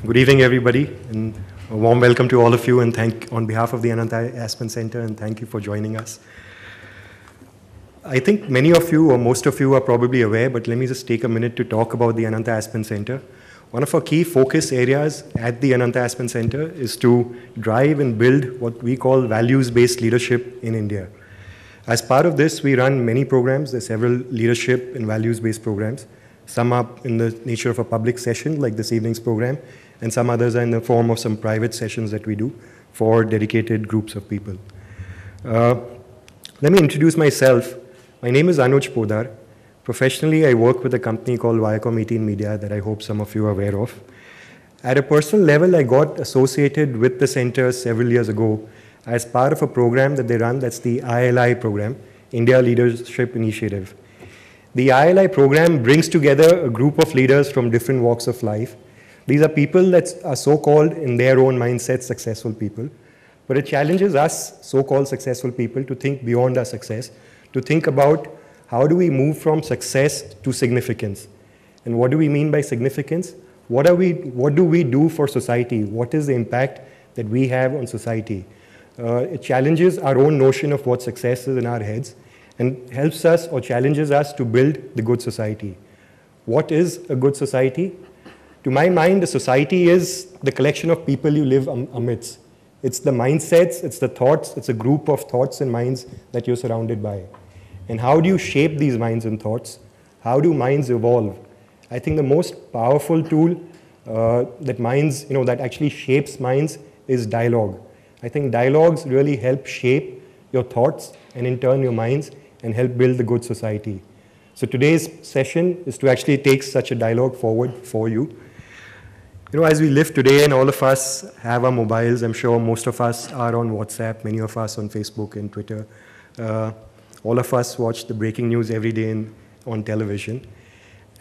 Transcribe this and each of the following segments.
Good evening, everybody, and a warm welcome to all of you, and thank on behalf of the Ananta Aspen Center, and thank you for joining us. I think many of you, or most of you, are probably aware, but let me just take a minute to talk about the Ananta Aspen Center. One of our key focus areas at the Ananta Aspen Center is to drive and build what we call values-based leadership in India. As part of this, we run many programs. There are several leadership and values-based programs. Some are in the nature of a public session, like this evening's program, and some others are in the form of some private sessions that we do for dedicated groups of people. Let me introduce myself. My name is Anuj Podar. Professionally, I work with a company called Viacom 18 Media that I hope some of you are aware of. At a personal level, I got associated with the center several years ago as part of a program that they run, that's the ILI program, India Leadership Initiative. The ILI program brings together a group of leaders from different walks of life. These are people that are so-called, in their own mindset, successful people. But it challenges us, so-called successful people, to think beyond our success, to think about how do we move from success to significance. And what do we mean by significance? What do we do for society? What is the impact that we have on society? It challenges our own notion of what success is in our heads, and helps us or challenges us to build the good society. What is a good society? To my mind, a society is the collection of people you live amidst. It's the mindsets, it's the thoughts, it's a group of thoughts and minds that you're surrounded by. And how do you shape these minds and thoughts? How do minds evolve? I think the most powerful tool that actually shapes minds is dialogue. I think dialogues really help shape your thoughts and in turn your minds and help build the good society. So today's session is to actually take such a dialogue forward for you. You know, as we live today and all of us have our mobiles, I'm sure most of us are on WhatsApp, many of us on Facebook and Twitter. All of us watch the breaking news every day on television.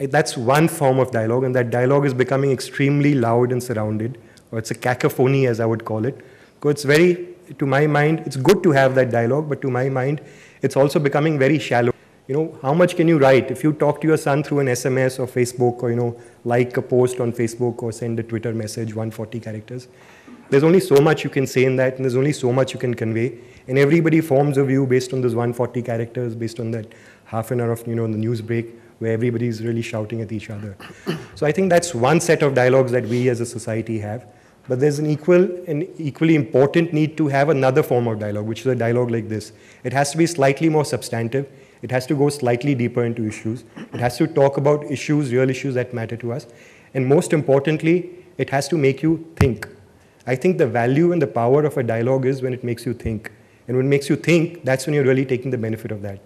That's one form of dialogue, and that dialogue is becoming extremely loud and surrounded, or it's a cacophony, as I would call it. Because to my mind, it's good to have that dialogue, but to my mind, it's also becoming very shallow. You know, how much can you write? If you talk to your son through an SMS or Facebook, or, like a post on Facebook or send a Twitter message, 140 characters, there's only so much you can say in that, and there's only so much you can convey. And everybody forms a view based on those 140 characters, based on that half an hour of, the news break, where everybody's really shouting at each other. So I think that's one set of dialogues that we as a society have. But there's an equally important need to have another form of dialogue, which is a dialogue like this. It has to be slightly more substantive. It has to go slightly deeper into issues. It has to talk about issues, real issues that matter to us. And most importantly, it has to make you think. I think the value and the power of a dialogue is when it makes you think. And when it makes you think, that's when you're really taking the benefit of that.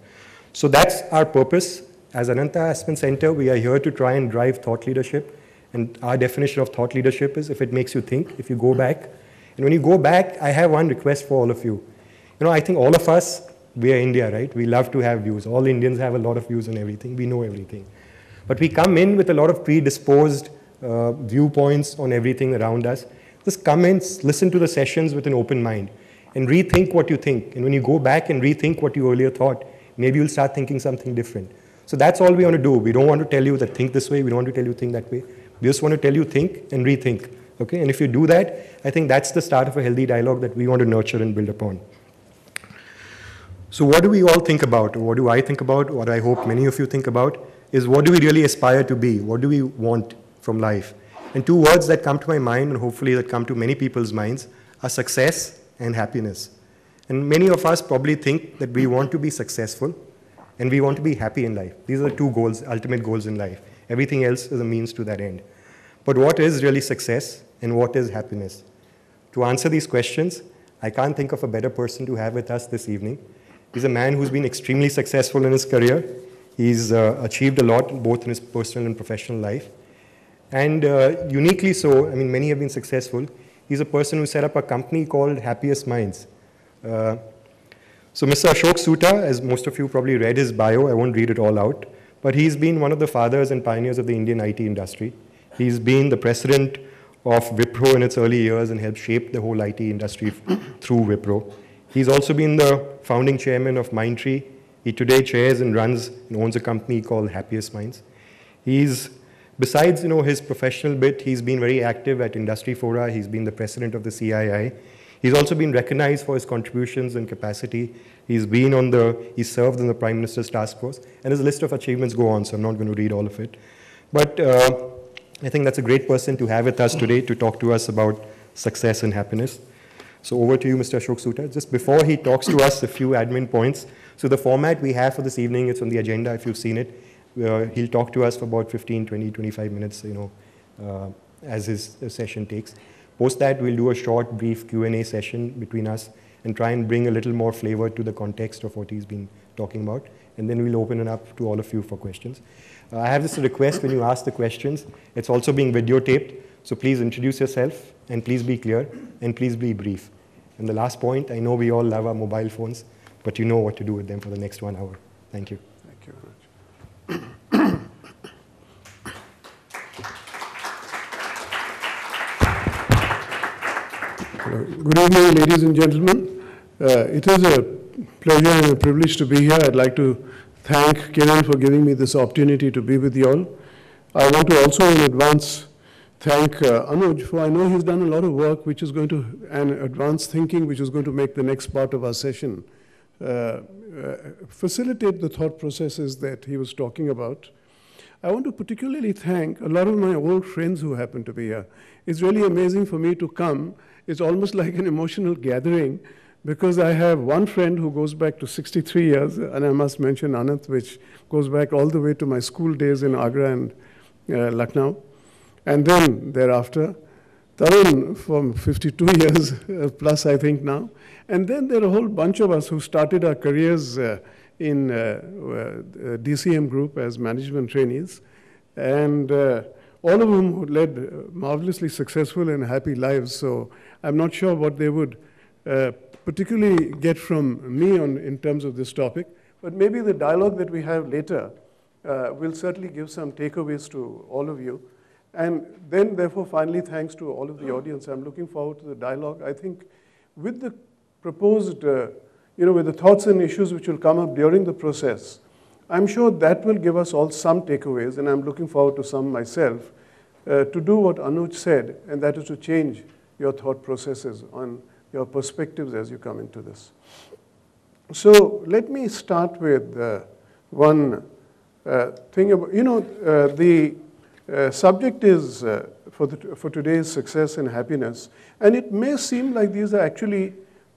So that's our purpose. As Ananta Aspen Center, we are here to try and drive thought leadership. And our definition of thought leadership is if it makes you think, if you go back. And when you go back, I have one request for all of you. I think all of us, we are India, right? We love to have views. All Indians have a lot of views on everything. We know everything. But we come in with a lot of predisposed viewpoints on everything around us. Just come in, listen to the sessions with an open mind, and rethink what you think. And when you go back and rethink what you earlier thought, maybe you'll start thinking something different. So that's all we want to do. We don't want to tell you that think this way. We don't want to tell you think that way. We just want to tell you think and rethink. Okay? And if you do that, I think that's the start of a healthy dialogue that we want to nurture and build upon. So what do we all think about? Or what do I think about? What I hope many of you think about is what do we really aspire to be? What do we want from life? And two words that come to my mind, and hopefully that come to many people's minds, are success and happiness. And many of us probably think that we want to be successful and we want to be happy in life. These are the two goals, ultimate goals in life. Everything else is a means to that end. But what is really success and what is happiness? To answer these questions, I can't think of a better person to have with us this evening. He's a man who's been extremely successful in his career. He's achieved a lot, both in his personal and professional life. And uniquely so, many have been successful. He's a person who set up a company called Happiest Minds. So Mr. Ashok Soota, as most of you probably read his bio, I won't read it all out, but he's been one of the fathers and pioneers of the Indian IT industry. He's been the president of Wipro in its early years and helped shape the whole IT industry through Wipro. He's also been the founding chairman of Mindtree. He today chairs and runs and owns a company called Happiest Minds. He's Besides, his professional bit, he's been very active at industry fora. He's been the president of the CII. He's also been recognized for his contributions and capacity. He's served on the Prime Minister's task force, and his list of achievements go on, so I'm not going to read all of it. But I think that's a great person to have with us today to talk to us about success and happiness. So over to you, Mr. Ashok Soota. Just before he talks to us, a few admin points. So the format we have for this evening, it's on the agenda if you've seen it. He'll talk to us for about 15, 20, 25 minutes, as his session takes. Post that, we'll do a short, brief Q&A session between us and try and bring a little more flavor to the context of what he's been talking about. And then we'll open it up to all of you for questions. I have this request when you ask the questions. It's also being videotaped, so please introduce yourself, and please be clear, and please be brief. And the last point, I know we all love our mobile phones, but you know what to do with them for the next 1 hour. Thank you. Thank you very much. Good evening, ladies and gentlemen. It is a pleasure and a privilege to be here. I'd like to thank Kiran for giving me this opportunity to be with you all. I want to also in advance thank Anuj, for I know he's done a lot of work which is going to, and advanced thinking which is going to make the next part of our session facilitate the thought processes that he was talking about. I want to particularly thank a lot of my old friends who happen to be here. It's really amazing for me to come. It's almost like an emotional gathering because I have one friend who goes back to 63 years, and I must mention Ananta, which goes back all the way to my school days in Agra and Lucknow. And then thereafter, Tarun from 52 years plus, I think now. And then there are a whole bunch of us who started our careers in DCM group as management trainees. And all of whom who led marvelously successful and happy lives. So I'm not sure what they would particularly get from me in terms of this topic, but maybe the dialogue that we have later will certainly give some takeaways to all of you. And then, therefore, finally, thanks to all of the audience. I'm looking forward to the dialogue. I think with the proposed, with the thoughts and issues which will come up during the process, I'm sure that will give us all some takeaways, and I'm looking forward to some myself, to do what Anuj said, and that is to change your thought processes on your perspectives as you come into this. So let me start with one thing about, the subject is for today's success and happiness, and it may seem like these are actually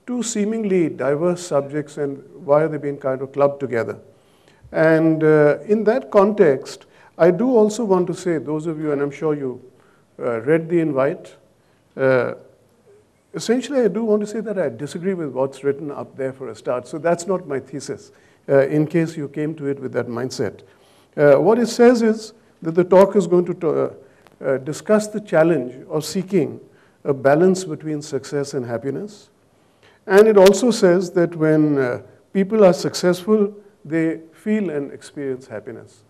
two seemingly diverse subjects, and why are they being kind of clubbed together? And in that context, I do also want to say, those of you, and I'm sure you read the invite, essentially I do want to say that I disagree with what's written up there for a start. So that's not my thesis, in case you came to it with that mindset. What it says is that the talk is going to discuss the challenge of seeking a balance between success and happiness. And it also says that when people are successful, they feel and experience happiness.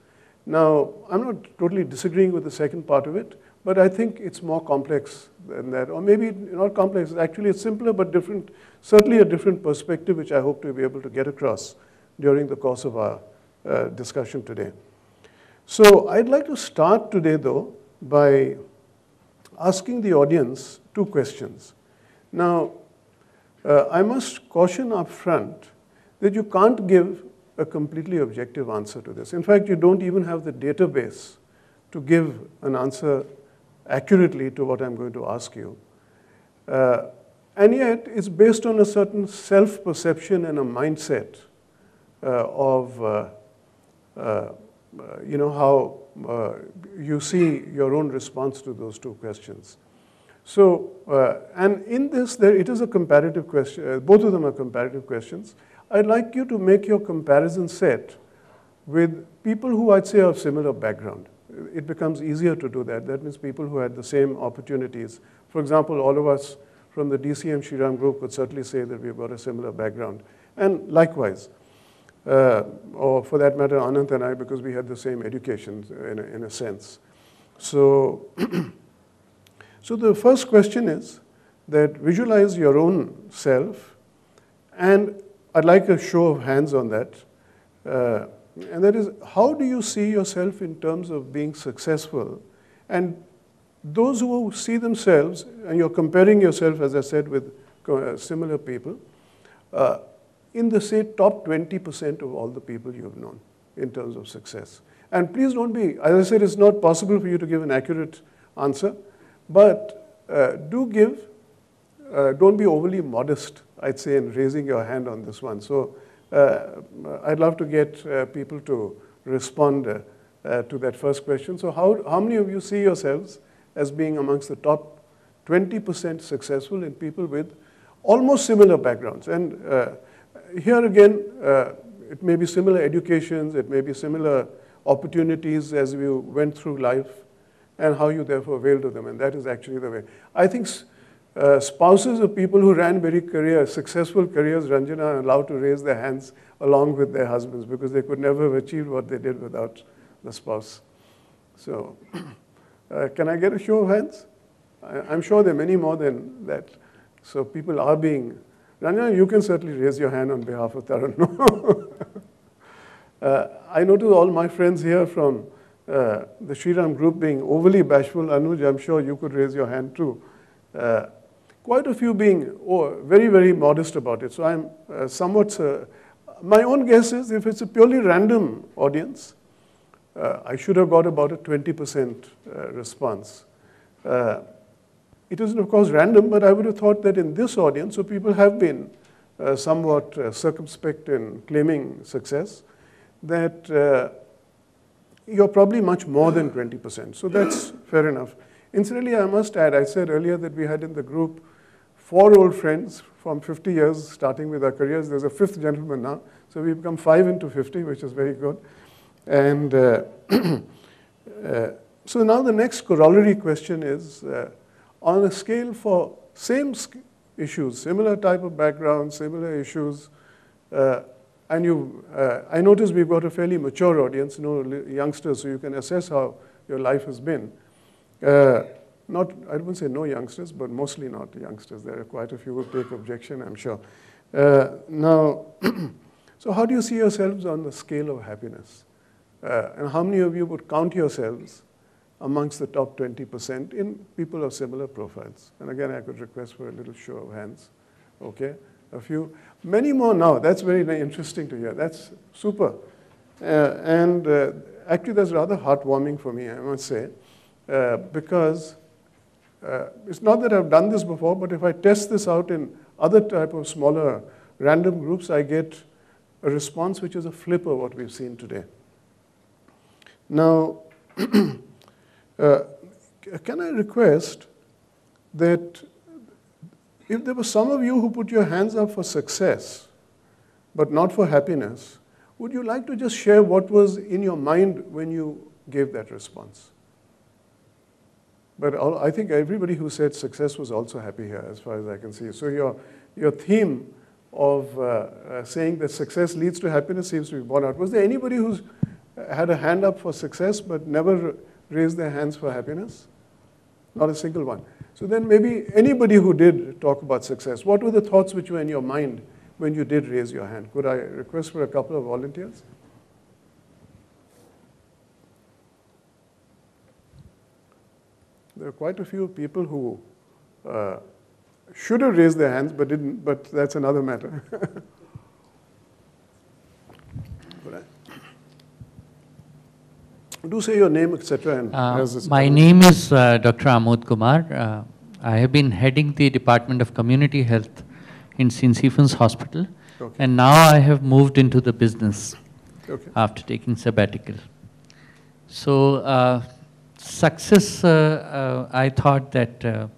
Now, I'm not totally disagreeing with the second part of it, but I think it's more complex than that. Or maybe not complex, actually it's simpler but different, certainly a different perspective which I hope to be able to get across during the course of our discussion today. So I'd like to start today, though, by asking the audience two questions. Now, I must caution up front that you can't give a completely objective answer to this. In fact, you don't even have the database to give an answer accurately to what I'm going to ask you. And yet, it's based on a certain self-perception and a mindset of how you see your own response to those two questions. So, and in this, it is a comparative question. Both of them are comparative questions. I'd like you to make your comparison set with people who I'd say are of similar background. It becomes easier to do that. That means people who had the same opportunities. For example, all of us from the DCM Shriram group would certainly say that we've got a similar background. And likewise, or for that matter, Ananta and I, because we had the same education in a sense. So, so the first question is that visualize your own self, and I'd like a show of hands on that. And that is, how do you see yourself in terms of being successful? And those who see themselves, and you're comparing yourself, as I said, with similar people, in the, say, top 20% of all the people you've known in terms of success. And please don't be, as I said, it's not possible for you to give an accurate answer, but do give, don't be overly modest, I'd say, in raising your hand on this one. So I'd love to get people to respond to that first question. So how many of you see yourselves as being amongst the top 20% successful in people with almost similar backgrounds? And here again, it may be similar educations, it may be similar opportunities as you went through life, and how you therefore availed of them. And that is actually the way. I think spouses of people who ran very successful careers, Ranjana, are allowed to raise their hands along with their husbands, because they could never have achieved what they did without the spouse. So, can I get a show of hands? I'm sure there are many more than that. So people are being, Ranjana, you can certainly raise your hand on behalf of Tarun. I notice all my friends here from the Shriram group being overly bashful. Anuj, I'm sure you could raise your hand too. Quite a few being very modest about it. So I'm somewhat, my own guess is if it's a purely random audience, I should have got about a 20% response. It isn't, of course, random, but I would have thought that in this audience, so people have been somewhat circumspect in claiming success, that you're probably much more than 20%. So that's fair enough. Incidentally, I must add, I said earlier that we had in the group 4 old friends from 50 years, starting with our careers. There's a 5th gentleman now. So we've become 5 into 50, which is very good. And so now the next corollary question is, on a scale for same issues, similar type of background, similar issues, and I notice we've got a fairly mature audience, no youngsters, so you can assess how your life has been. I wouldn't say no youngsters, but mostly not youngsters. There are quite a few who take objection, I'm sure. Now, so how do you see yourselves on the scale of happiness? And how many of you would count yourselves amongst the top 20% in people of similar profiles? And again, I could request for a little show of hands. Okay, a few. Many more now. That's very interesting to hear. That's super. Actually, that's rather heartwarming for me, I must say, because it's not that I've done this before, but if I test this out in other type of smaller random groups, I get a response which is a flip of what we've seen today. Now, can I request that if there were some of you who put your hands up for success, but not for happiness, would you like to just share what was in your mind when you gave that response? But I think everybody who said success was also happy here, as far as I can see. So your theme of saying that success leads to happiness seems to be borne out. Was there anybody who's had a hand up for success but never raised their hands for happiness? Not a single one. So then maybe anybody who did talk about success, what were the thoughts which were in your mind when you did raise your hand? Could I request for a couple of volunteers? There are quite a few people who should have raised their hands but didn't, but that's another matter. Do say your name, etc. My name is Dr. Amod Kumar. I have been heading the Department of Community Health in St. Stephen's Hospital. Okay. And now I have moved into the business after taking sabbatical. So success, I thought that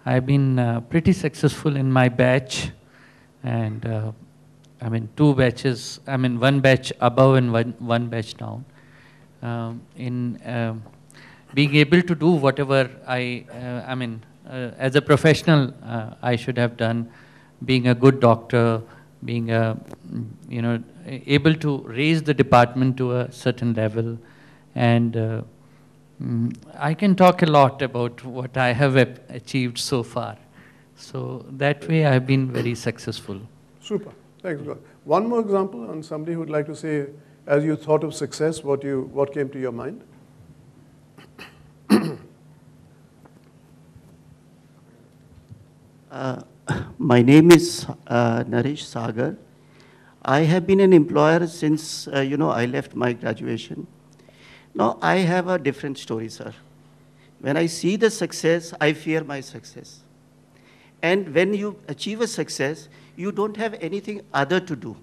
I've been pretty successful in my batch. And I mean, 2 batches, I mean, 1 batch above and one batch down. In being able to do whatever I mean, as a professional, I should have done, being a good doctor, being able to raise the department to a certain level. And I can talk a lot about what I have achieved so far. So that way I've been very successful. Super, thanks God. One more example on somebody who would like to say as you thought of success, what came to your mind? My name is Naresh Sagar. I have been an employer since, I left my graduation. Now, I have a different story, sir. When I see the success, I fear my success. And when you achieve a success, you don't have anything other to do.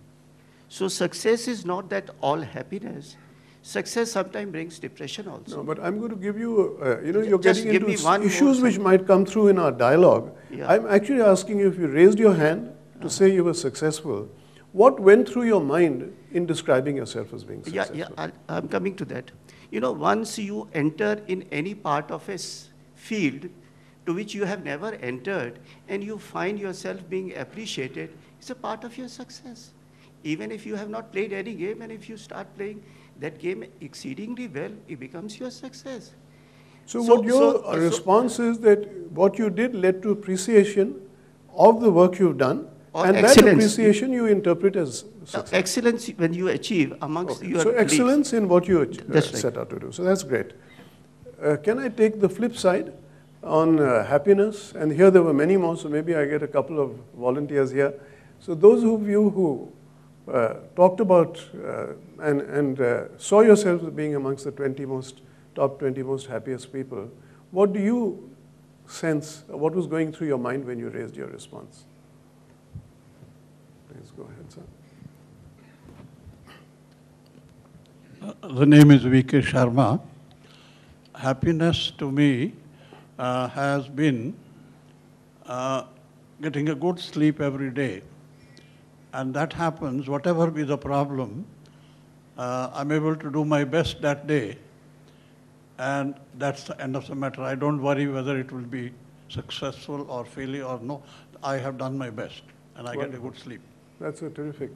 So success is not that all happiness. Success sometimes brings depression also. No, but I'm going to give you, you're Just getting give me into one issues more which might come through in our dialogue. Yeah. I'm actually asking you, if you raised your hand to say you were successful, what went through your mind in describing yourself as being successful? Yeah, I'm coming to that. Once you enter in any part of a field to which you have never entered and you find yourself being appreciated, it's a part of your success. Even if you have not played any game, and if you start playing that game exceedingly well, it becomes your success. So what your response is that what you did led to appreciation of the work you've done, and excellence. that appreciation you interpret as success. Excellence when you achieve amongst your So excellence beliefs. in what you Right. set out to do. So that's great. Can I take the flip side on happiness? And here there were many more, so maybe I get a couple of volunteers here. So those of you who talked about and saw yourselves as being amongst the top 20 most happiest people, what do you sense, what was going through your mind when you raised your response? Please go ahead, sir. The name is V.K. Sharma. Happiness to me has been getting a good sleep every day. And that happens, whatever be the problem, I'm able to do my best that day. And that's the end of the matter. I don't worry whether it will be successful or failure or no. I have done my best and I get a good sleep. That's a terrific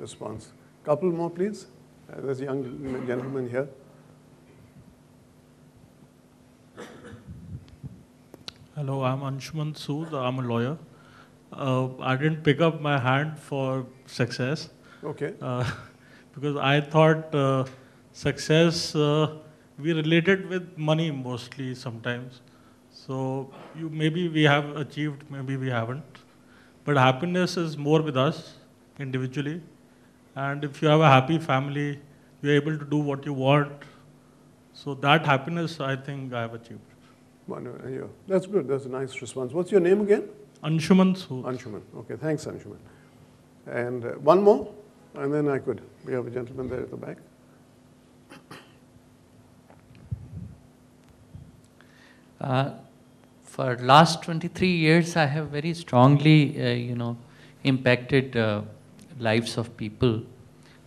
response. Couple more, please. There's a young gentleman here. Hello, I'm Anshuman Sood. I'm a lawyer. I didn't pick up my hand for success. Okay. Because I thought success, we related with money mostly sometimes. So maybe we have achieved, maybe we haven't. But happiness is more with us individually. And if you have a happy family, you're able to do what you want. So that happiness, I think I have achieved. Yeah. That's good. That's a nice response. What's your name again? Anshuman Sood. Anshuman. Okay, thanks, Anshuman. And one more, and then we have a gentleman there at the back. For last 23 years, I have very strongly, impacted lives of people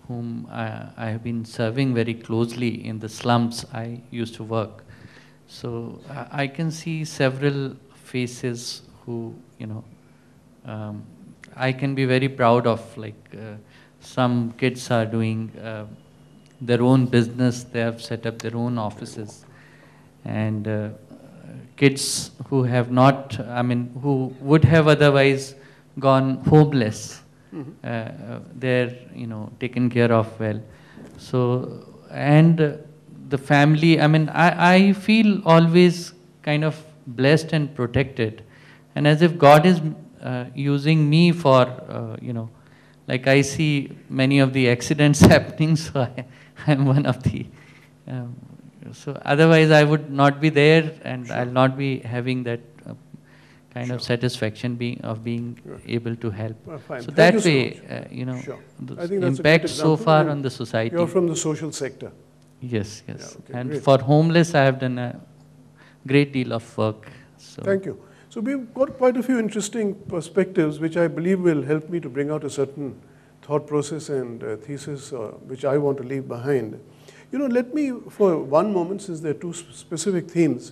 whom I have been serving very closely in the slums I used to work. So I can see several faces who, I can be very proud of. Some kids are doing their own business, they have set up their own offices. And kids who have not, who would have otherwise gone homeless, they're, taken care of well. So, and the family, I feel always kind of blessed and protected. And as if God is using me for, like I see many of the accidents happening, so I'm one of the, so otherwise I would not be there, and I'll not be having that kind of satisfaction of being able to help. Fine. So Thank that you way, Sure. the I think that's impact a good so example. far on the society. You're from the social sector. Yes. Yeah, okay, And great. for homeless, I have done a great deal of work. So Thank you. So we've got quite a few interesting perspectives, which I believe will help me to bring out a certain thought process and thesis, which I want to leave behind. Let me, for one moment, since there are two specific themes,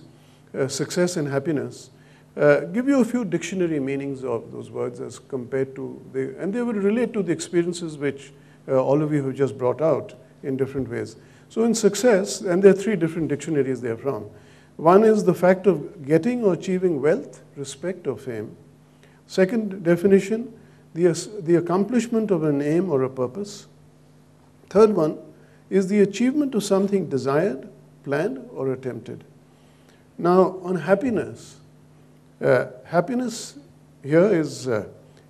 success and happiness, give you a few dictionary meanings of those words as compared to, and they will relate to the experiences which all of you have just brought out in different ways. So in success, and there are three different dictionaries they're from. One is the fact of getting or achieving wealth, respect, or fame. Second definition, the accomplishment of an aim or a purpose. Third one is the achievement of something desired, planned, or attempted. Now, on happiness, happiness here is,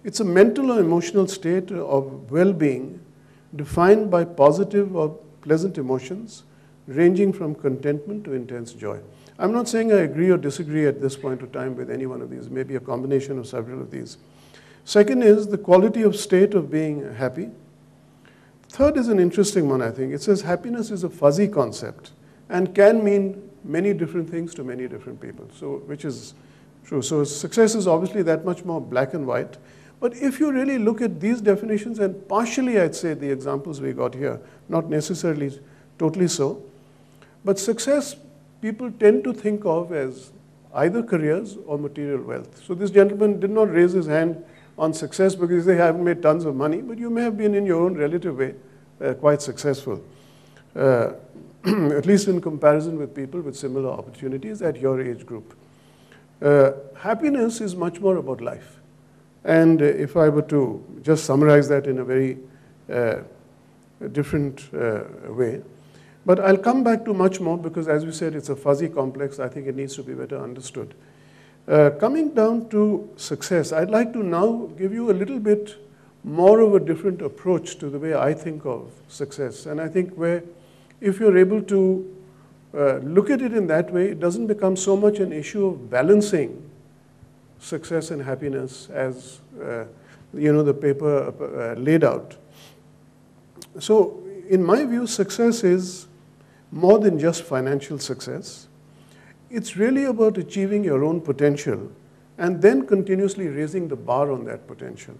it's a mental or emotional state of well-being defined by positive or pleasant emotions ranging from contentment to intense joy. I'm not saying I agree or disagree at this point of time with any one of these, maybe a combination of several of these. Second is the quality of state of being happy. Third is an interesting one, I think. It says happiness is a fuzzy concept and can mean many different things to many different people, so, which is true. So success is obviously that much more black and white. But if you really look at these definitions, and partially I'd say the examples we got here, not necessarily totally so, but success people tend to think of as either careers or material wealth. So this gentleman did not raise his hand on success because they haven't made tons of money, but you may have been in your own relative way quite successful, at least in comparison with people with similar opportunities at your age group. Happiness is much more about life. And if I were to just summarize that in a very different way, but I'll come back to much more because, as we said, it's a fuzzy complex. I think it needs to be better understood. Coming down to success, I'd like to now give you a little bit more of a different approach to the way I think of success. And I think where, if you're able to look at it in that way, it doesn't become so much an issue of balancing success and happiness as the paper laid out. So in my view, success is more than just financial success. It's really about achieving your own potential and then continuously raising the bar on that potential.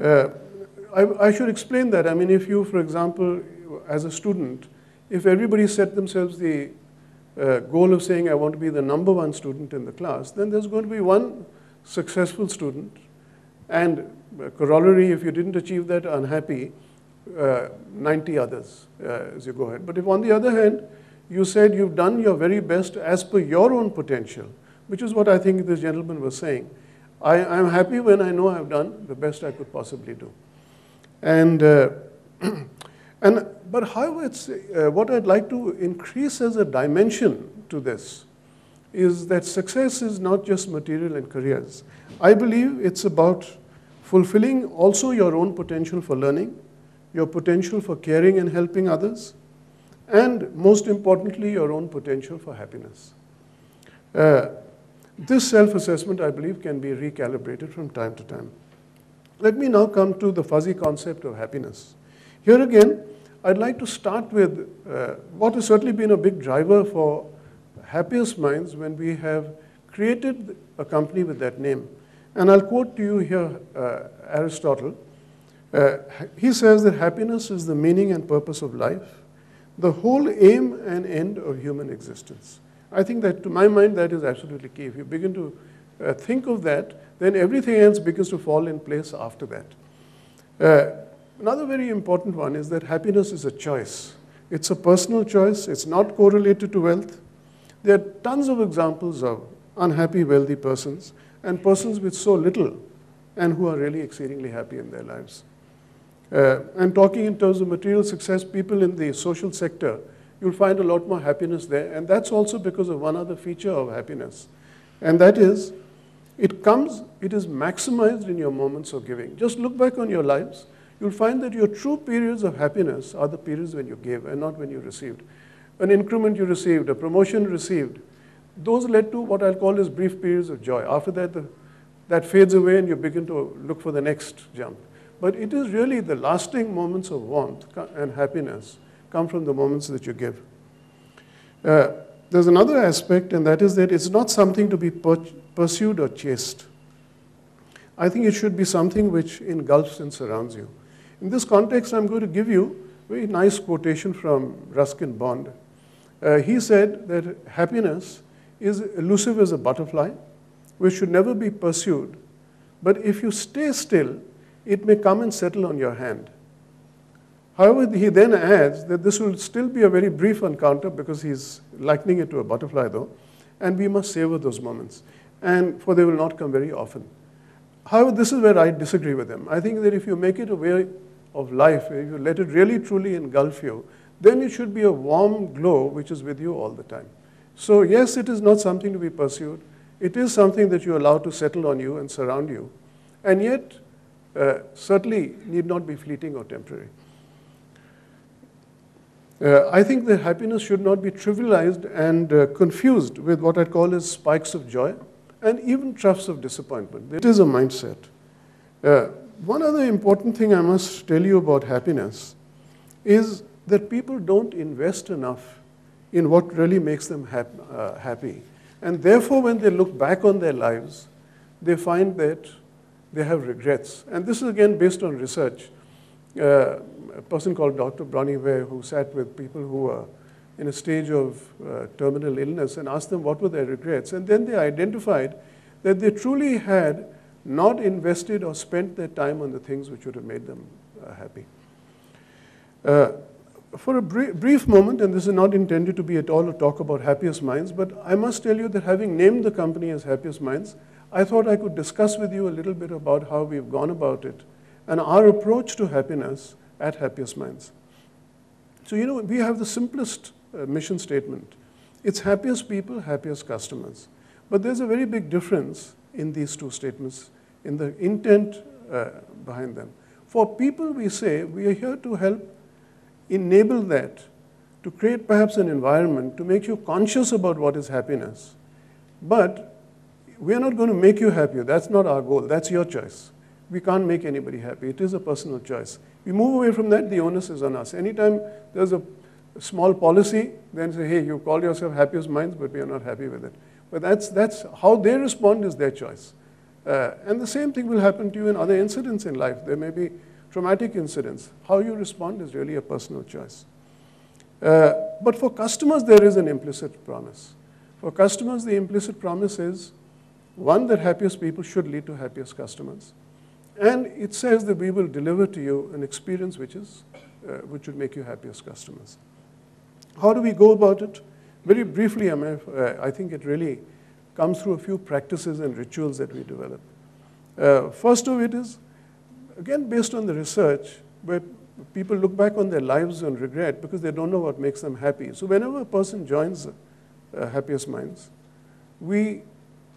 I should explain that. I mean, if you, for example, as a student, if everybody set themselves the goal of saying, I want to be the #1 student in the class, then there's going to be one successful student, and corollary, if you didn't achieve that, unhappy, 90 others as you go ahead. But if on the other hand, you said you've done your very best as per your own potential, which is what I think this gentleman was saying. I'm happy when I know I've done the best I could possibly do. And, but however, it's, what I'd like to increase as a dimension to this is that success is not just material and careers. I believe it's about fulfilling also your own potential for learning, your potential for caring and helping others, and most importantly, your own potential for happiness. This self-assessment, I believe, can be recalibrated from time to time. Let me now come to the fuzzy concept of happiness. Here again, I'd like to start with what has certainly been a big driver for happiest minds when we have created a company with that name. And I'll quote to you here Aristotle. He says that happiness is the meaning and purpose of life, the whole aim and end of human existence. I think that, to my mind, that is absolutely key. If you begin to think of that, then everything else begins to fall in place after that. Another very important one is that happiness is a choice. It's a personal choice. It's not correlated to wealth. There are tons of examples of unhappy, wealthy persons and persons with so little and who are really exceedingly happy in their lives. And talking in terms of material success, people in the social sector, you'll find a lot more happiness there. And that's also because of one other feature of happiness. And that is, it is maximized in your moments of giving. Just look back on your lives. You'll find that your true periods of happiness are the periods when you gave and not when you received. An increment you received, a promotion received, those led to what I'll call as brief periods of joy. After that, that fades away and you begin to look for the next jump. But it is really the lasting moments of warmth and happiness come from the moments that you give. There's another aspect, and that is that it's not something to be pursued or chased. I think it should be something which engulfs and surrounds you. In this context, I'm going to give you a very nice quotation from Ruskin Bond. He said that happiness is elusive as a butterfly, which should never be pursued, but if you stay still, it may come and settle on your hand. However, he then adds that this will still be a very brief encounter because he's likening it to a butterfly though, and we must savor those moments, and for they will not come very often. However, this is where I disagree with him. I think that if you make it a way of life, if you let it really truly engulf you, then it should be a warm glow which is with you all the time. So yes, it is not something to be pursued. It is something that you allow to settle on you and surround you, and yet certainly need not be fleeting or temporary. I think that happiness should not be trivialized and confused with what I call as spikes of joy and even troughs of disappointment. It is a mindset. One other important thing I must tell you about happiness is that people don't invest enough in what really makes them happy. And therefore, when they look back on their lives, they find that they have regrets. And this is again based on research. A person called Dr. Bronnie Ware, who sat with people who were in a stage of terminal illness and asked them what were their regrets. And then they identified that they truly had not invested or spent their time on the things which would have made them happy. For a brief moment, and this is not intended to be at all a talk about Happiest Minds, but I must tell you that having named the company as Happiest Minds, I thought I could discuss with you a little bit about how we've gone about it and our approach to happiness at Happiest Minds. So, you know, we have the simplest mission statement. It's happiest people, happiest customers. But there's a very big difference in these two statements, in the intent behind them. For people, we say, we are here to help enable that, to create perhaps an environment to make you conscious about what is happiness. But we are not going to make you happy. That's not our goal. That's your choice. We can't make anybody happy. It is a personal choice. We move away from that, the onus is on us. Anytime there's a small policy, then say, hey, you call yourself Happiest Minds, but we are not happy with it. But that's how they respond is their choice. And the same thing will happen to you in other incidents in life. There may be traumatic incidents. How you respond is really a personal choice. But for customers, there is an implicit promise. For customers, the implicit promise is, one, that happiest people should lead to happiest customers. And it says that we will deliver to you an experience which would make you happiest customers. How do we go about it? Very briefly, I think it really comes through a few practices and rituals that we develop. First of it is, again, based on the research, where people look back on their lives and regret because they don't know what makes them happy. So whenever a person joins Happiest Minds, we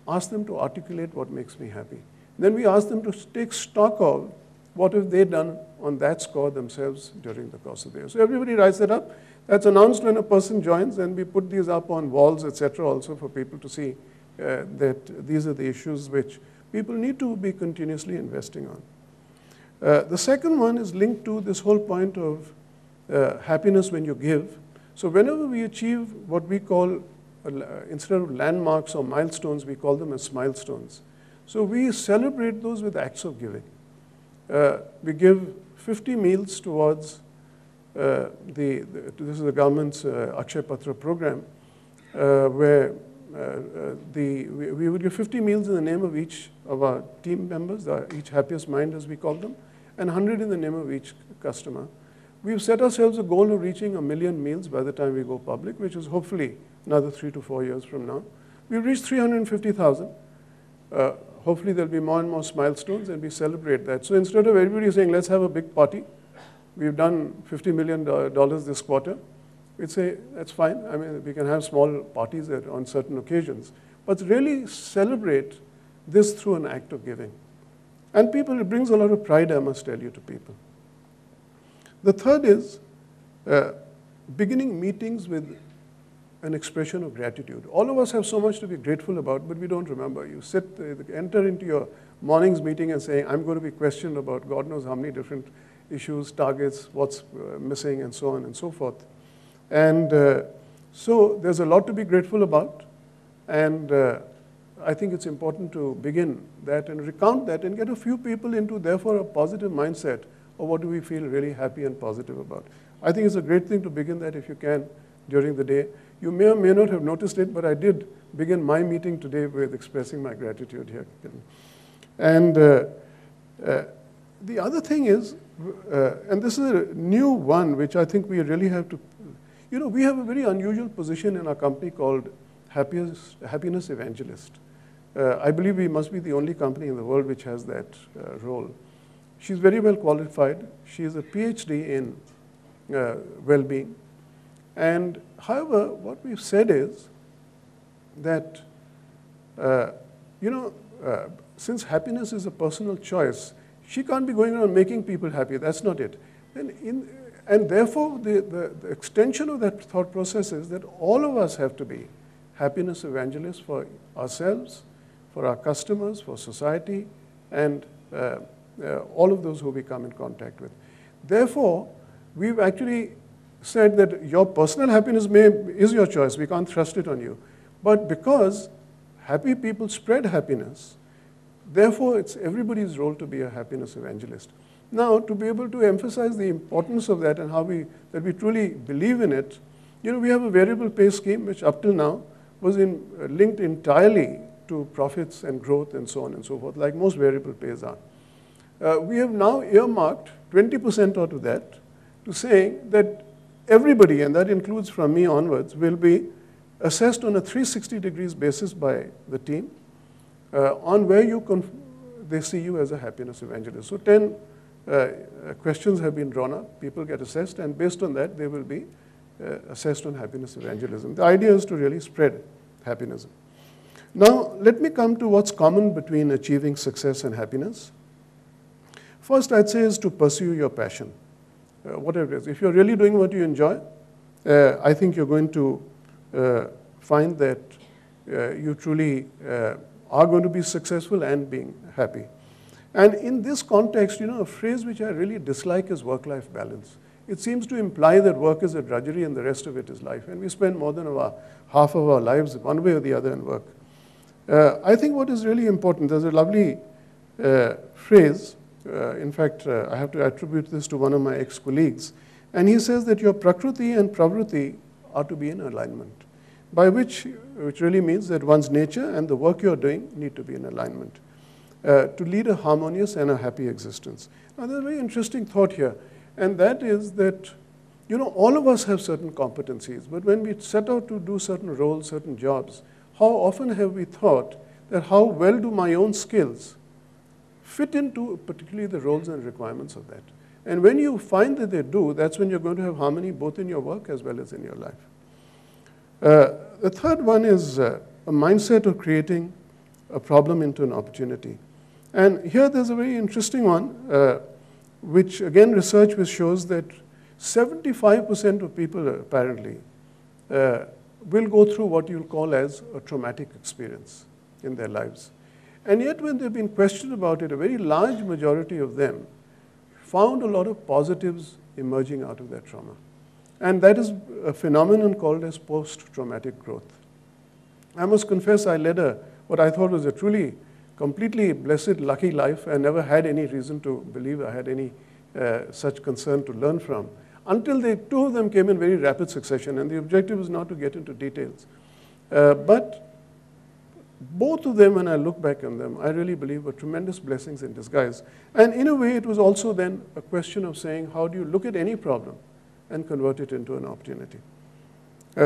ask them to articulate what makes me happy. Then we ask them to take stock of what have they done on that score themselves during the course of the year. So everybody writes that up. That's announced when a person joins, and we put these up on walls, etc., also for people to see that these are the issues which people need to be continuously investing on. The second one is linked to this whole point of happiness when you give. So whenever we achieve what we call, instead of landmarks or milestones, we call them as smilestones. So we celebrate those with acts of giving. We give 50 meals towards this is the government's Akshay Patra program, where we would give 50 meals in the name of each of our team members, each Happiest Mind as we call them, and 100 in the name of each customer. We've set ourselves a goal of reaching 1 million meals by the time we go public, which is hopefully another 3 to 4 years from now. We've reached 350,000. Hopefully there'll be more and more milestones, and we celebrate that. So instead of everybody saying, let's have a big party, we've done $50 million this quarter, we'd say, that's fine. I mean, we can have small parties on certain occasions. But really celebrate this through an act of giving. And people, it brings a lot of pride, I must tell you, to people. The third is beginning meetings with an expression of gratitude. All of us have so much to be grateful about, but we don't remember. You enter into your morning's meeting and say, I'm going to be questioned about God knows how many different issues, targets, what's missing, and so on and so forth. And so there's a lot to be grateful about. And I think it's important to begin that and recount that and get a few people into, therefore, a positive mindset of what do we feel really happy and positive about. I think it's a great thing to begin that if you can during the day. You may or may not have noticed it, but I did begin my meeting today with expressing my gratitude here. And the other thing is, and this is a new one, which I think we really have to, you know, we have a very unusual position in our company called Happiness Evangelist. I believe we must be the only company in the world which has that role. She's very well qualified. She is a PhD in well-being. And however, what we've said is that, since happiness is a personal choice, she can't be going around making people happy. That's not it. And therefore, the extension of that thought process is that all of us have to be happiness evangelists for ourselves, for our customers, for society, and all of those who we come in contact with. Therefore, we've actually said that your personal happiness is your choice. We can't thrust it on you. But because happy people spread happiness, therefore it's everybody's role to be a happiness evangelist. Now, to be able to emphasize the importance of that and how we truly believe in it, we have a variable pay scheme which up till now was linked entirely to profits and growth and so on and so forth, like most variable pays are. We have now earmarked 20% out of that to saying that everybody, and that includes from me onwards, will be assessed on a 360 degrees basis by the team on where they see you as a happiness evangelist. So 10 questions have been drawn up, people get assessed, and based on that, they will be assessed on happiness evangelism. The idea is to really spread happiness. Now, let me come to what's common between achieving success and happiness. First, I'd say is to pursue your passion, whatever it is. If you're really doing what you enjoy, I think you're going to find that you truly are going to be successful and being happy. And in this context, a phrase which I really dislike is work-life balance. It seems to imply that work is a drudgery and the rest of it is life. And we spend more than half of our lives one way or the other in work. I think what is really important, there's a lovely phrase. In fact, I have to attribute this to one of my ex-colleagues. And he says that your prakriti and pravriti are to be in alignment, which really means that one's nature and the work you're doing need to be in alignment to lead a harmonious and a happy existence. Now, there's a very interesting thought here, and that is that, all of us have certain competencies, but when we set out to do certain roles, certain jobs, how often have we thought that how well do my own skills fit into particularly the roles and requirements of that? And when you find that they do, that's when you're going to have harmony both in your work as well as in your life. The third one is a mindset of creating a problem into an opportunity. And here there's a very interesting one, which again research which shows that 75% of people apparently will go through what you'll call as a traumatic experience in their lives. And yet when they've been questioned about it, a very large majority of them found a lot of positives emerging out of their trauma. And that is a phenomenon called as post-traumatic growth. I must confess I led what I thought was a truly completely blessed, lucky life. I never had any reason to believe I had any such concern to learn from, until two of them came in very rapid succession, and the objective is not to get into details. But both of them, when I look back on them, I really believe were tremendous blessings in disguise. And in a way, it was also then a question of saying, how do you look at any problem and convert it into an opportunity?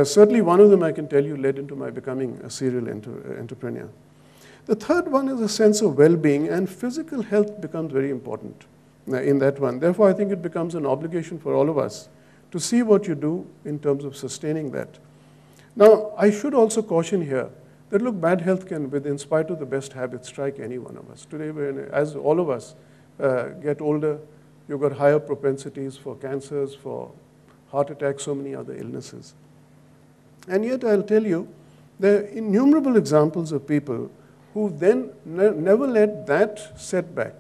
Certainly one of them, I can tell you, led into my becoming a serial entrepreneur. The third one is a sense of well-being, and physical health becomes very important in that one. Therefore, I think it becomes an obligation for all of us to see what you do in terms of sustaining that. Now, I should also caution here that, look, bad health can, in spite of the best habits, strike any one of us. Today, as all of us get older, you've got higher propensities for cancers, for heart attacks, so many other illnesses. And yet, I'll tell you, there are innumerable examples of people who then never let that setback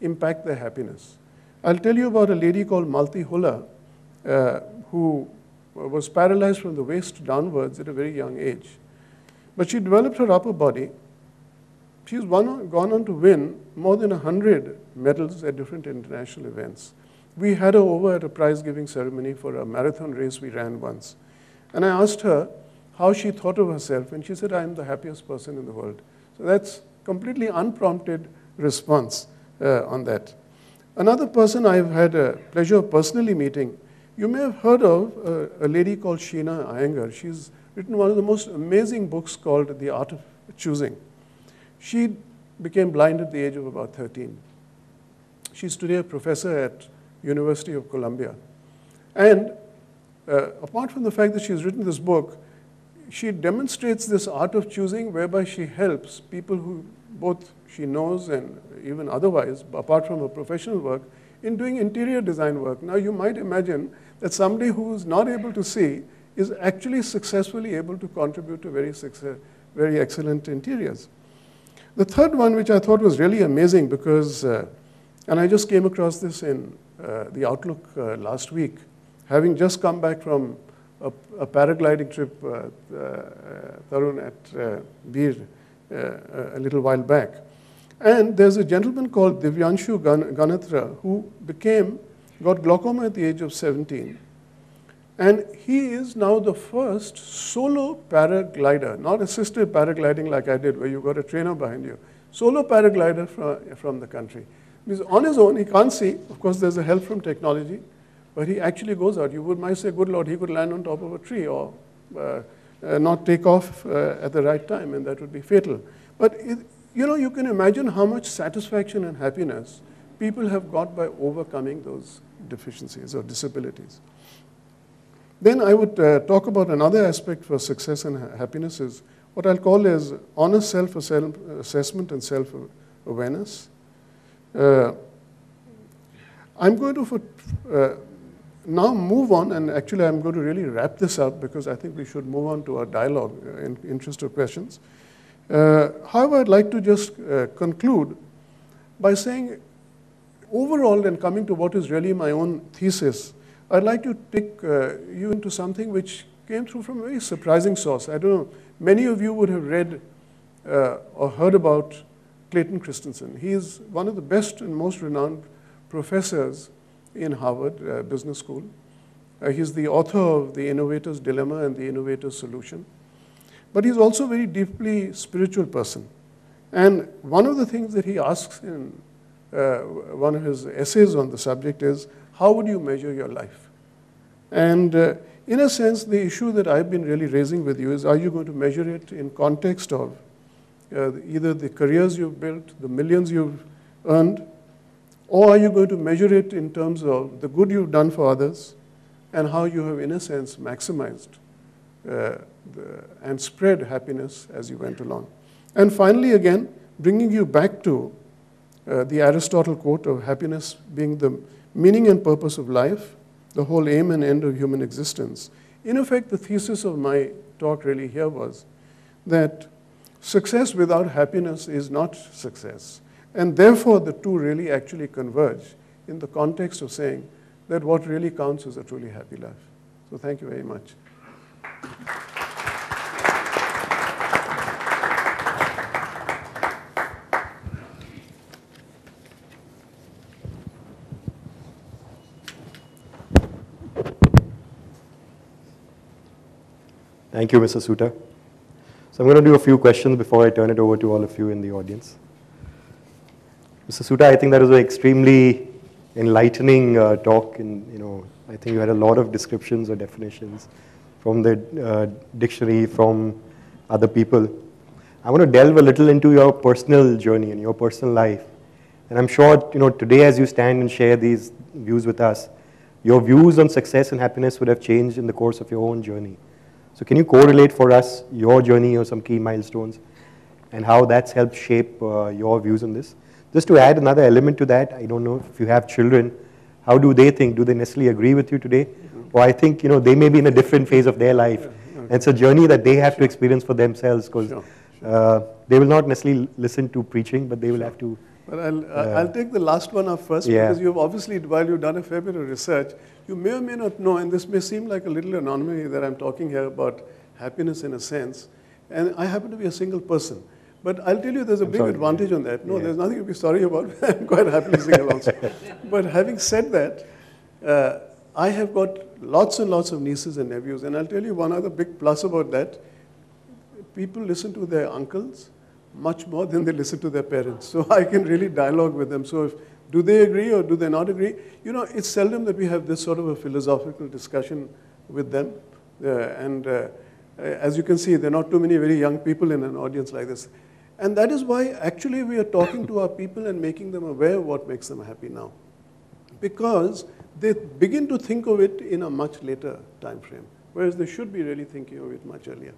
impact their happiness. I'll tell you about a lady called Malti Hulla, who was paralyzed from the waist downwards at a very young age. But she developed her upper body. She's gone on to win more than 100 medals at different international events. We had her over at a prize-giving ceremony for a marathon race we ran once. And I asked her how she thought of herself, and she said, I'm the happiest person in the world. So that's completely unprompted response on that. Another person I've had a pleasure of personally meeting, you may have heard of a lady called Sheena Iyengar. She's written one of the most amazing books called The Art of Choosing. She became blind at the age of about 13. She's today a professor at University of Columbia. And apart from the fact that she's written this book, she demonstrates this art of choosing whereby she helps people who both she knows and even otherwise, apart from her professional work, in doing interior design work. Now, you might imagine that somebody who is not able to see is actually successfully able to contribute to very excellent interiors. The third one, which I thought was really amazing because, and I just came across this in the Outlook last week, having just come back from a paragliding trip, Tarun, at Bir a little while back. And there's a gentleman called Divyanshu Ganatra who got glaucoma at the age of 17. And he is now the first solo paraglider, not assisted paragliding like I did, where you've got a trainer behind you. Solo paraglider from the country. Because on his own, he can't see. Of course, there's a help from technology. But he actually goes out. You might say, good Lord, he could land on top of a tree or not take off at the right time, and that would be fatal. But you can imagine how much satisfaction and happiness people have got by overcoming those deficiencies or disabilities. Then I would talk about another aspect for success and happiness is what I'll call as honest self-assessment and self-awareness. I'm going to now move on, and actually I'm going to really wrap this up because I think we should move on to our dialogue in interest of questions. However, I'd like to just conclude by saying overall, and coming to what is really my own thesis, I'd like to take you into something which came through from a very surprising source. I don't know, many of you would have read or heard about Clayton Christensen. He is one of the best and most renowned professors in Harvard Business School. He's the author of The Innovator's Dilemma and The Innovator's Solution. But he's also a very deeply spiritual person. And one of the things that he asks in one of his essays on the subject is, how would you measure your life? And in a sense, the issue that I've been really raising with you is, are you going to measure it in context of either the careers you've built, the millions you've earned, or are you going to measure it in terms of the good you've done for others and how you have, in a sense, maximized and spread happiness as you went along? And finally, again, bringing you back to the Aristotle quote of happiness being the meaning and purpose of life, the whole aim and end of human existence. In effect, the thesis of my talk really here was that success without happiness is not success. And therefore, the two really actually converge in the context of saying that what really counts is a truly happy life. So thank you very much. Thank you, Mr. Soota. So I'm going to do a few questions before I turn it over to all of you in the audience. Mr. Soota, I think that was an extremely enlightening talk, and I think you had a lot of descriptions or definitions from the dictionary, from other people. I want to delve a little into your personal journey and your personal life. And I'm sure, today as you stand and share these views with us, your views on success and happiness would have changed in the course of your own journey. So can you correlate for us your journey or some key milestones and how that's helped shape your views on this? Just to add another element to that, I don't know if you have children, how do they think? Do they necessarily agree with you today? Or I think they may be in a different phase of their life. And it's a journey that they have to experience for themselves, because they will not necessarily listen to preaching, but they will have to. But I'll take the last one up first, because you've obviously, while you've done a fair bit of research, you may or may not know, and this may seem like a little anomaly that I'm talking here about happiness in a sense, and I happen to be a single person. But I'll tell you there's a big advantage on that. No, there's nothing to be sorry about. I'm quite happily single also. But having said that, I have got lots and lots of nieces and nephews, and I'll tell you one other big plus about that. People listen to their uncles much more than they listen to their parents. So I can really dialogue with them. So do they agree or do they not agree? It's seldom that we have this sort of a philosophical discussion with them. As you can see, there are not too many very young people in an audience like this. And that is why actually we are talking to our people and making them aware of what makes them happy now. Because they begin to think of it in a much later time frame, whereas they should be really thinking of it much earlier.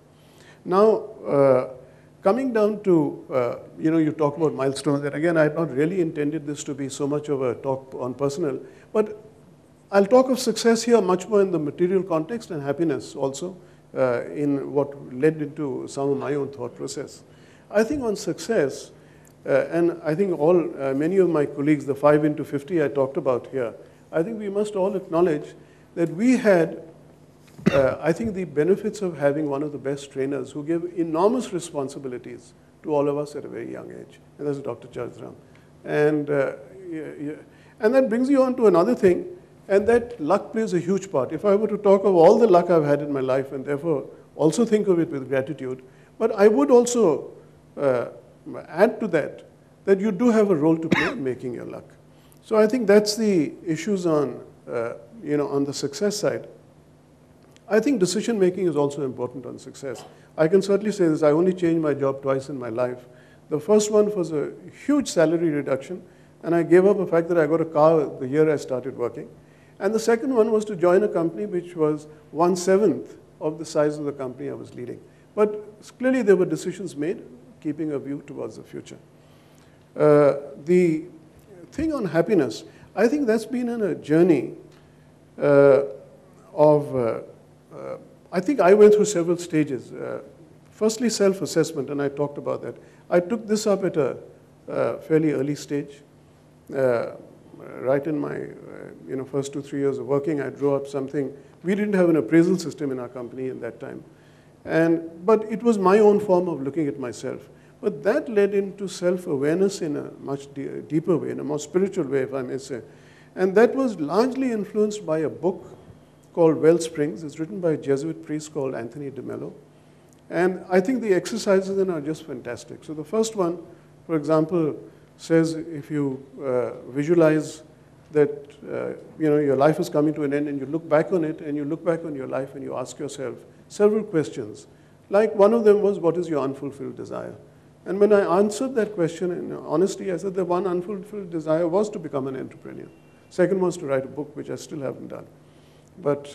Now, coming down to, you talk about milestones, and again, I had not really intended this to be so much of a talk on personal, but I'll talk of success here much more in the material context and happiness also, in what led into some of my own thought process. I think on success, and I think many of my colleagues, the 5 into 50 I talked about here, I think we must all acknowledge that we had, I think, the benefits of having one of the best trainers who gave enormous responsibilities to all of us at a very young age, and that's Dr. Chardram. And that brings you on to another thing, and that luck plays a huge part. If I were to talk of all the luck I've had in my life, and therefore also think of it with gratitude, but I would also add to that, that you do have a role to play in making your luck. So I think that's the issues on, on the success side. I think decision making is also important on success. I can certainly say this, I only changed my job twice in my life. The first one was a huge salary reduction, and I gave up the fact that I got a car the year I started working. And the second one was to join a company which was 1/7 of the size of the company I was leading. But clearly there were decisions made, keeping a view towards the future. The thing on happiness, I think that's been in a journey I think I went through several stages. Firstly, self-assessment, and I talked about that. I took this up at a fairly early stage. Right in my first 2-3 years of working, I drew up something. We didn't have an appraisal system in our company at that time. But it was my own form of looking at myself. But that led into self-awareness in a much deeper way, in a more spiritual way, if I may say. And that was largely influenced by a book called Wellsprings. It's written by a Jesuit priest called Anthony de Mello. And I think the exercises in are just fantastic. So the first one, for example, says if you visualize that your life is coming to an end and you look back on it and you look back on your life and you ask yourself several questions. Like one of them was, what is your unfulfilled desire? And when I answered that question in honesty, I said the one unfulfilled desire was to become an entrepreneur. Second was to write a book, which I still haven't done. But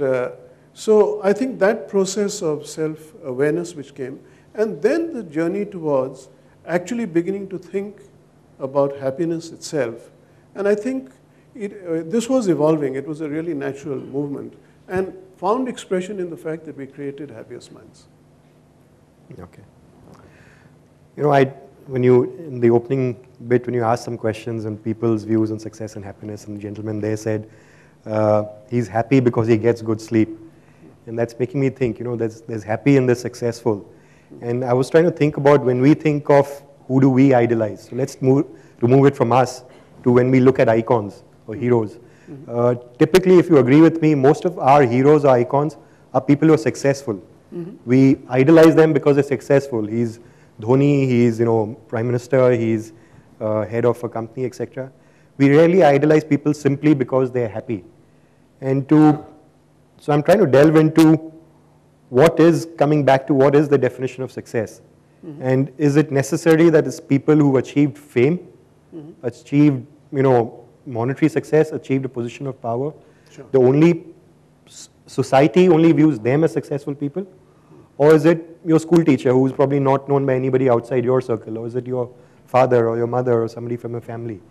so I think that process of self-awareness which came, and then the journey towards actually beginning to think about happiness itself. And I think this was evolving. It was a really natural movement and found expression in the fact that we created Happiest Minds. Okay. In the opening bit, when you asked some questions on people's views on success and happiness, and the gentleman there said he's happy because he gets good sleep. And that's making me think, there's happy and there's successful. And I was trying to think about when we think of who do we idolize. So let's remove it from us to when we look at icons or heroes. Typically, if you agree with me, most of our heroes or icons are people who are successful. We idolize them because they're successful. He's Dhoni, he's Prime Minister, he's head of a company, etc. We rarely idolize people simply because they're happy. So I'm trying to delve into what is coming back to what is the definition of success. And is it necessary that it's people who achieved fame, achieved monetary success, achieved a position of power? Sure. Society only views them as successful people? Or is it your school teacher who's probably not known by anybody outside your circle? Or is it your father or your mother or somebody from your family?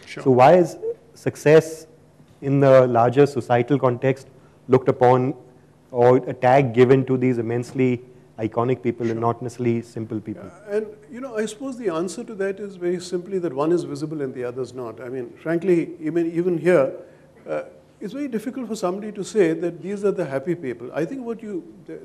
Sure. So why is success in the larger societal context looked upon or a tag given to these immensely iconic people and not necessarily simple people? And I suppose the answer to that is very simply that one is visible and the other is not. I mean, frankly, even here, it's very difficult for somebody to say that these are the happy people. I think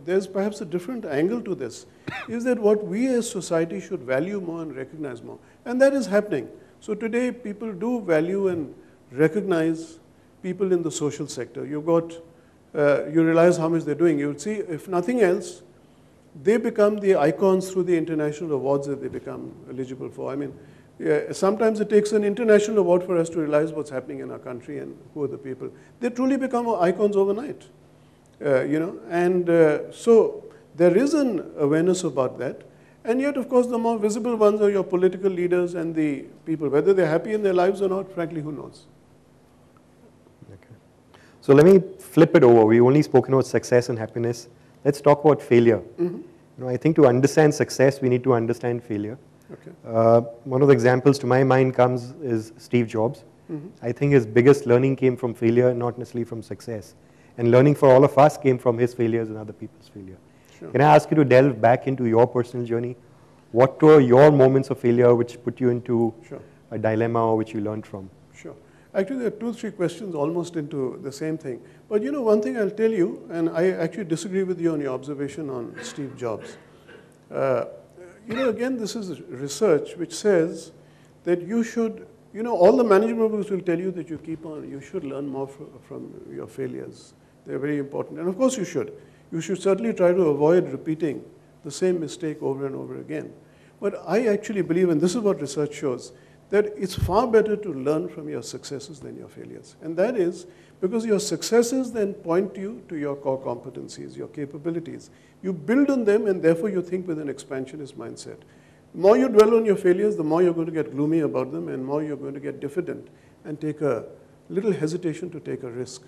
there's perhaps a different angle to this, is that what we as society should value more and recognize more. And that is happening. So today, people do value and recognize people in the social sector. You realize how much they're doing. You'll see, if nothing else, they become the icons through the international awards that they become eligible for. I mean, sometimes it takes an international award for us to realize what's happening in our country and who are the people. They truly become icons overnight, And so there is an awareness about that. And yet, of course, the more visible ones are your political leaders and the people. Whether they're happy in their lives or not, frankly, who knows? Okay. So let me flip it over. We've only spoken about success and happiness. Let's talk about failure. I think to understand success, we need to understand failure. Okay. One of the examples to my mind is Steve Jobs. I think his biggest learning came from failure, not necessarily from success. And learning for all of us came from his failures and other people's failure. Sure. Can I ask you to delve back into your personal journey? What were your moments of failure which put you into a dilemma or which you learned from? Sure. Actually, there are 2-3 questions almost into the same thing. But one thing I'll tell you, and I actually disagree with you on your observation on Steve Jobs. Again, this is research which says that you should, all the management books will tell you that you should learn more from your failures. They're very important. And of course you should. You should certainly try to avoid repeating the same mistake over and over again. But I actually believe, and this is what research shows, that it's far better to learn from your successes than your failures. And that is because your successes then point you to your core competencies, your capabilities. You build on them, and therefore you think with an expansionist mindset. The more you dwell on your failures, the more you're going to get gloomy about them, and more you're going to get diffident and take a little hesitation to take a risk.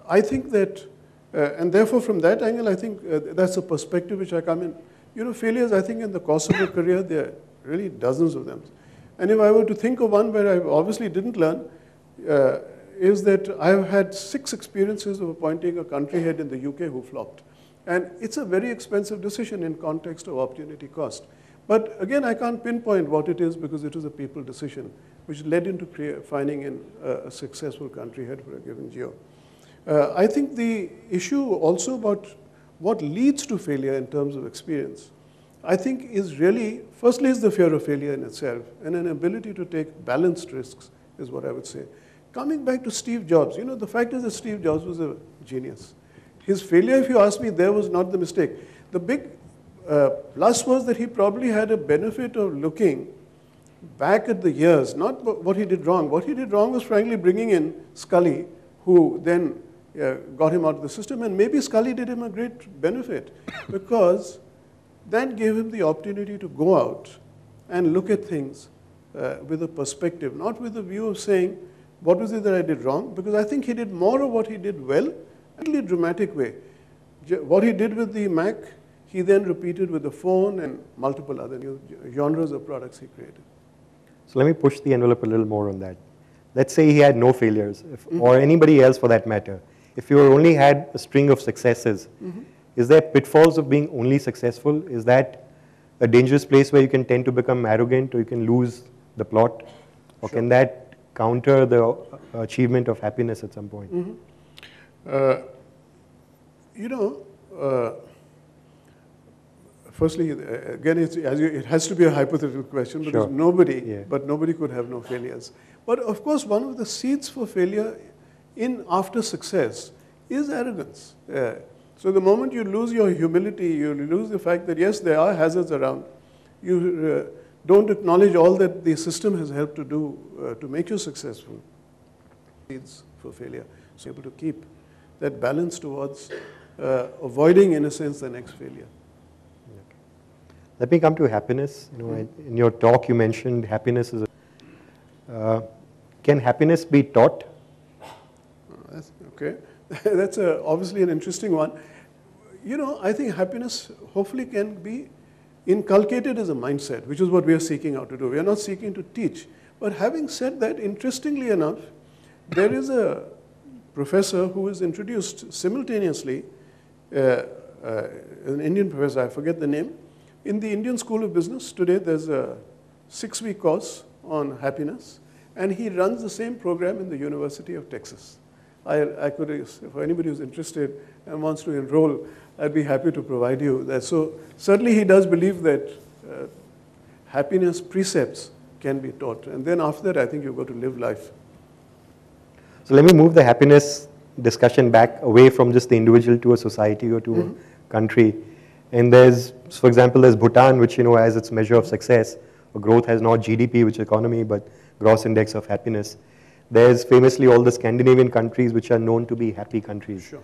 I think that, and therefore from that angle, I think that's a perspective which I come in. Failures, I think in the course of a career, there are really dozens of them. And if I were to think of one where I obviously didn't learn, is that I've had 6 experiences of appointing a country head in the UK who flopped. And it's a very expensive decision in context of opportunity cost. But again, I can't pinpoint what it is because it was a people decision which led into finding a successful country head for a given geo. I think the issue also about what leads to failure in terms of experience, I think is really, firstly is the fear of failure in itself, and an ability to take balanced risks is what I would say. Coming back to Steve Jobs, the fact is that Steve Jobs was a genius. His failure, if you ask me, there was not the mistake. The big plus was that he probably had a benefit of looking back at the years, not what he did wrong. What he did wrong was frankly bringing in Scully, who then got him out of the system, and maybe Scully did him a great benefit because that gave him the opportunity to go out and look at things with a perspective, not with a view of saying, what was it that I did wrong? Because I think he did more of what he did well, in a dramatic way. What he did with the Mac, he then repeated with the phone and multiple other new genres of products he created. So let me push the envelope a little more on that. Let's say he had no failures, or anybody else for that matter. If you only had a string of successes, is there pitfalls of being only successful? Is that a dangerous place where you can tend to become arrogant or you can lose the plot? Or can that counter the achievement of happiness at some point? Firstly, again, it has to be a hypothetical question because nobody could have no failures. But of course, one of the seeds for failure after success is arrogance. So the moment you lose your humility, you lose the fact that yes, there are hazards around, you don't acknowledge all that the system has helped to do to make you successful. Seeds for failure. So able to keep that balance towards avoiding, in a sense, the next failure. Let me come to happiness. In your talk, you mentioned happiness is can happiness be taught? Okay, that's obviously an interesting one. I think happiness hopefully can be inculcated as a mindset, which is what we are seeking out to do. We are not seeking to teach. But having said that, interestingly enough, there is a professor who is introduced simultaneously, an Indian professor, I forget the name. In the Indian School of Business today, there's a 6-week course on happiness, and he runs the same program in the University of Texas. I could, for anybody who's interested and wants to enroll, I'd be happy to provide you that. So certainly he does believe that happiness precepts can be taught. And then after that, I think you've got to live life. So let me move the happiness discussion back away from just the individual to a society or to a country. And there's, for example, there's Bhutan, which as its measure of success or growth has not GDP, which is economy, but gross index of happiness. There's famously all the Scandinavian countries which are known to be happy countries. Sure.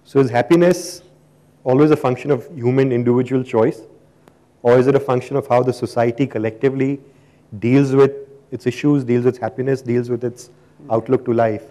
So is happiness always a function of human individual choice, or is it a function of how the society collectively deals with its issues, deals with happiness, deals with its outlook to life?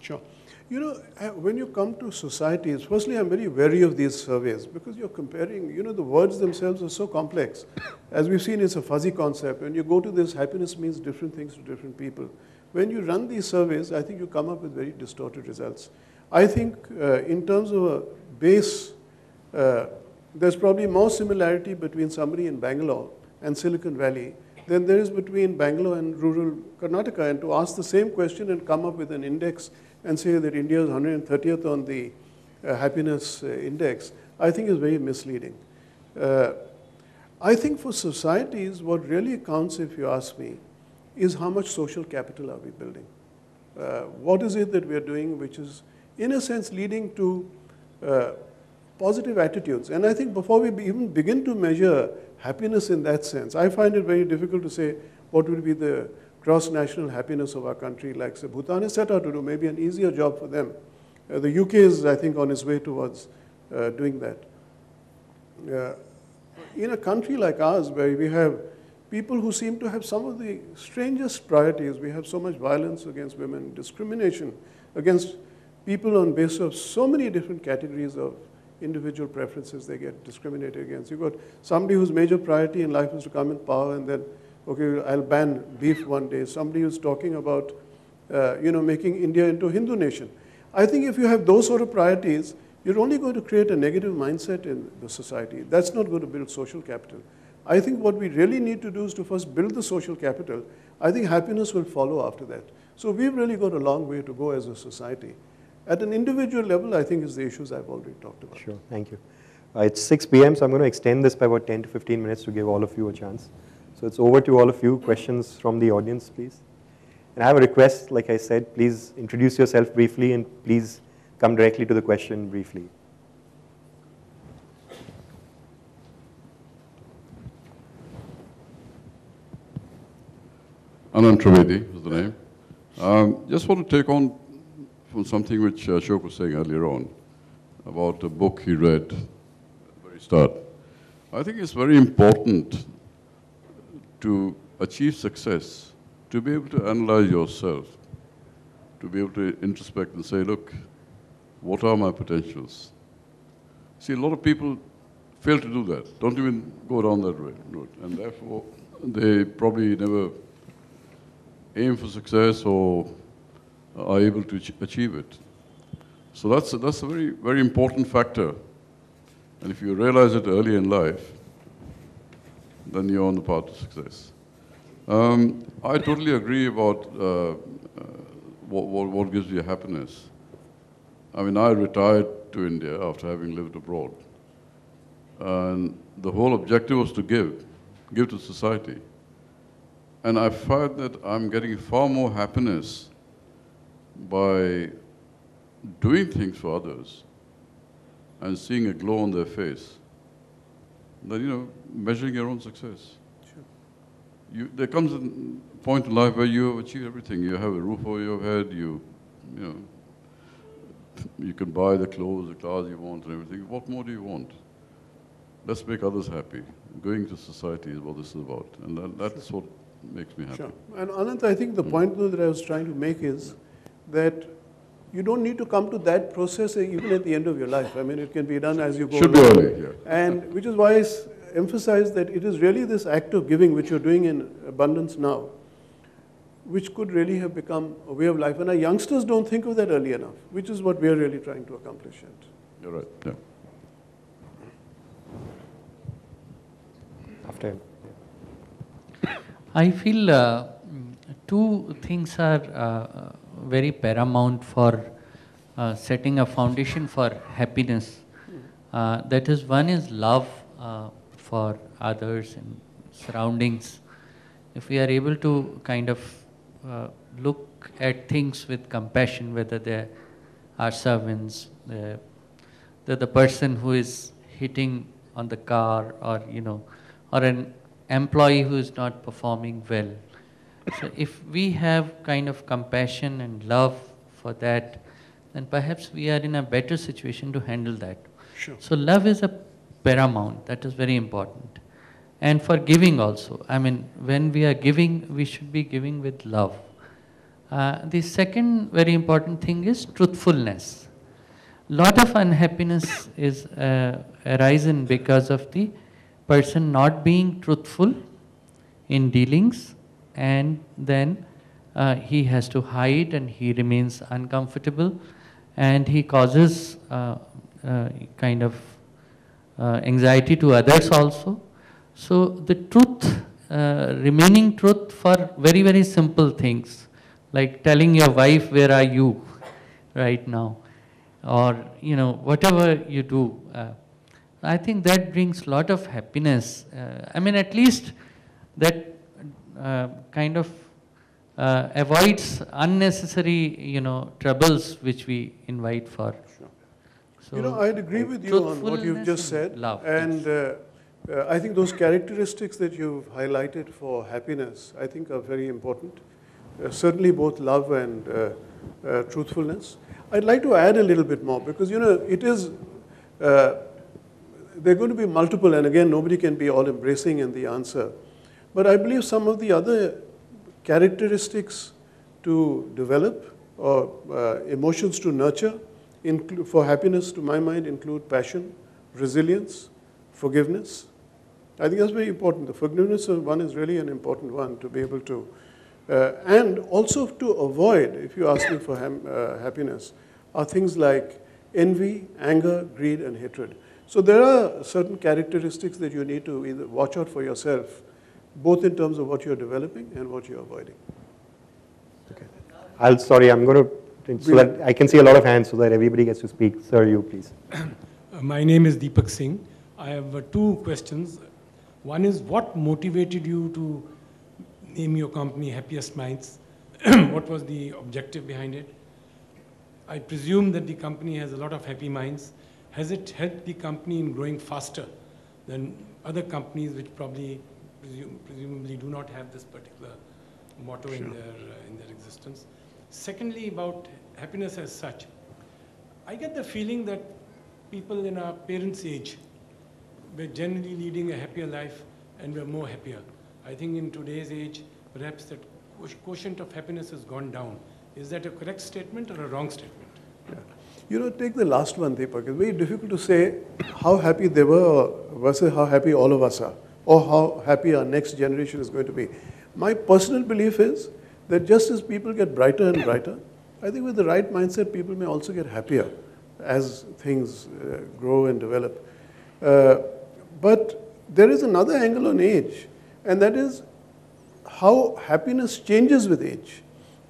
Sure. You know, when you come to societies, firstly, I'm very wary of these surveys because you're comparing, you know, the words themselves are so complex. As we've seen, it's a fuzzy concept. When you go to this, happiness means different things to different people. When you run these surveys, I think you come up with very distorted results. I think in terms of a base, there's probably more similarity between somebody in Bangalore and Silicon Valley than there is between Bangalore and rural Karnataka. And to ask the same question and come up with an index and say that India is 130th on the happiness index, I think is very misleading. I think for societies, what really counts, if you ask me, is how much social capital are we building? What is it that we are doing which is, in a sense, leading to positive attitudes? And I think before we even begin to measure happiness in that sense, I find it very difficult to say what would be the gross national happiness of our country, like say Bhutan is set out to do, maybe an easier job for them. The UK is, I think, on its way towards doing that. In a country like ours, where we have people who seem to have some of the strangest priorities, we have so much violence against women, discrimination against people on basis of so many different categories of individual preferences they get discriminated against. You've got somebody whose major priority in life is to come in power and then, okay, I'll ban beef one day. Somebody who's talking about, making India into a Hindu nation. I think if you have those sort of priorities, you're only going to create a negative mindset in the society. That's not going to build social capital. I think what we really need to do is to first build the social capital. I think happiness will follow after that. So we've really got a long way to go as a society. At an individual level, I think is the issues I've already talked about. Sure, thank you. It's 6 p.m., so I'm going to extend this by about 10 to 15 minutes to give all of you a chance. So it's over to all of you. Questions from the audience, please. And I have a request, like I said, please introduce yourself briefly and please come directly to the question briefly. Ananta is the name. Just want to take on from something which Ashok was saying earlier on about a book he read at the very start. I think it's very important to achieve success, to be able to analyze yourself, to be able to introspect and say, look, what are my potentials? See, a lot of people fail to do that, don't even go down that route, and therefore they probably never aim for success or are able to achieve it. So that's a very, very important factor. And if you realize it early in life, then you're on the path to success. I totally agree about what gives you happiness. I mean, I retired to India after having lived abroad. And the whole objective was to give to society. And I find that I'm getting far more happiness by doing things for others and seeing a glow on their face than, measuring your own success. Sure. There comes a point in life where you have achieved everything. You have a roof over your head, you can buy the clothes, the cars you want and everything. What more do you want? Let's make others happy. Going to society is what this is about. And that's what makes me happy. Sure. And Ananta, I think the point though that I was trying to make is that you don't need to come to that process even at the end of your life. I mean, it can be done as you go along. Should be early, yeah. And which is why I emphasize that it is really this act of giving, which you're doing in abundance now, which could really have become a way of life. And our youngsters don't think of that early enough, which is what we are really trying to accomplish. You're right, yeah. After. I feel two things are very paramount for setting a foundation for happiness. That is, one is love for others and surroundings. If we are able to kind of look at things with compassion, whether they're our servants, the person who is hitting on the car, or or an employee who is not performing well. So if we have kind of compassion and love for that, then perhaps we are in a better situation to handle that. Sure. So love is a paramount, that is very important. And for giving also, I mean, when we are giving, we should be giving with love. The second very important thing is truthfulness. Lot of unhappiness is arisen because of the person not being truthful in dealings, and then he has to hide and he remains uncomfortable, and he causes kind of anxiety to others also. So the truth, remaining truth for very, very simple things, like telling your wife, where are you right now? Or, you know, whatever you do. I think that brings a lot of happiness. I mean, at least that kind of avoids unnecessary, you know, troubles which we invite for. Sure. So, You know, I'd agree with you on what you've just said. Love, and yes. I think those characteristics that you've highlighted for happiness, I think are very important. Certainly both love and truthfulness. I'd like to add a little bit more because, you know, it is, there are going to be multiple, and again, nobody can be all embracing in the answer. But I believe some of the other characteristics to develop or emotions to nurture for happiness, to my mind, include passion, resilience, forgiveness. I think that's very important. The forgiveness one is really an important one to be able to, and also to avoid, if you ask me for happiness, are things like envy, anger, greed, and hatred. So there are certain characteristics that you need to either watch out for yourself, both in terms of what you're developing and what you're avoiding. Okay. Sorry, I'm going to, so that I can see a lot of hands so that everybody gets to speak. Sir, you please. My name is Deepak Singh. I have two questions. One is, what motivated you to name your company Happiest Minds? What was the objective behind it? I presume that the company has a lot of happy minds. Has it helped the company in growing faster than other companies which probably presumably do not have this particular motto in their existence? Secondly, about happiness as such, I get the feeling that people in our parents' age were generally leading a happier life and were more happier. I think in today's age, perhaps that quotient of happiness has gone down. Is that a correct statement or a wrong statement? Yeah. You know, take the last one, Deepak. It's very difficult to say how happy they were versus how happy all of us are, or how happy our next generation is going to be. My personal belief is that just as people get brighter and brighter, I think with the right mindset, people may also get happier as things grow and develop. But there is another angle on age, and that is how happiness changes with age.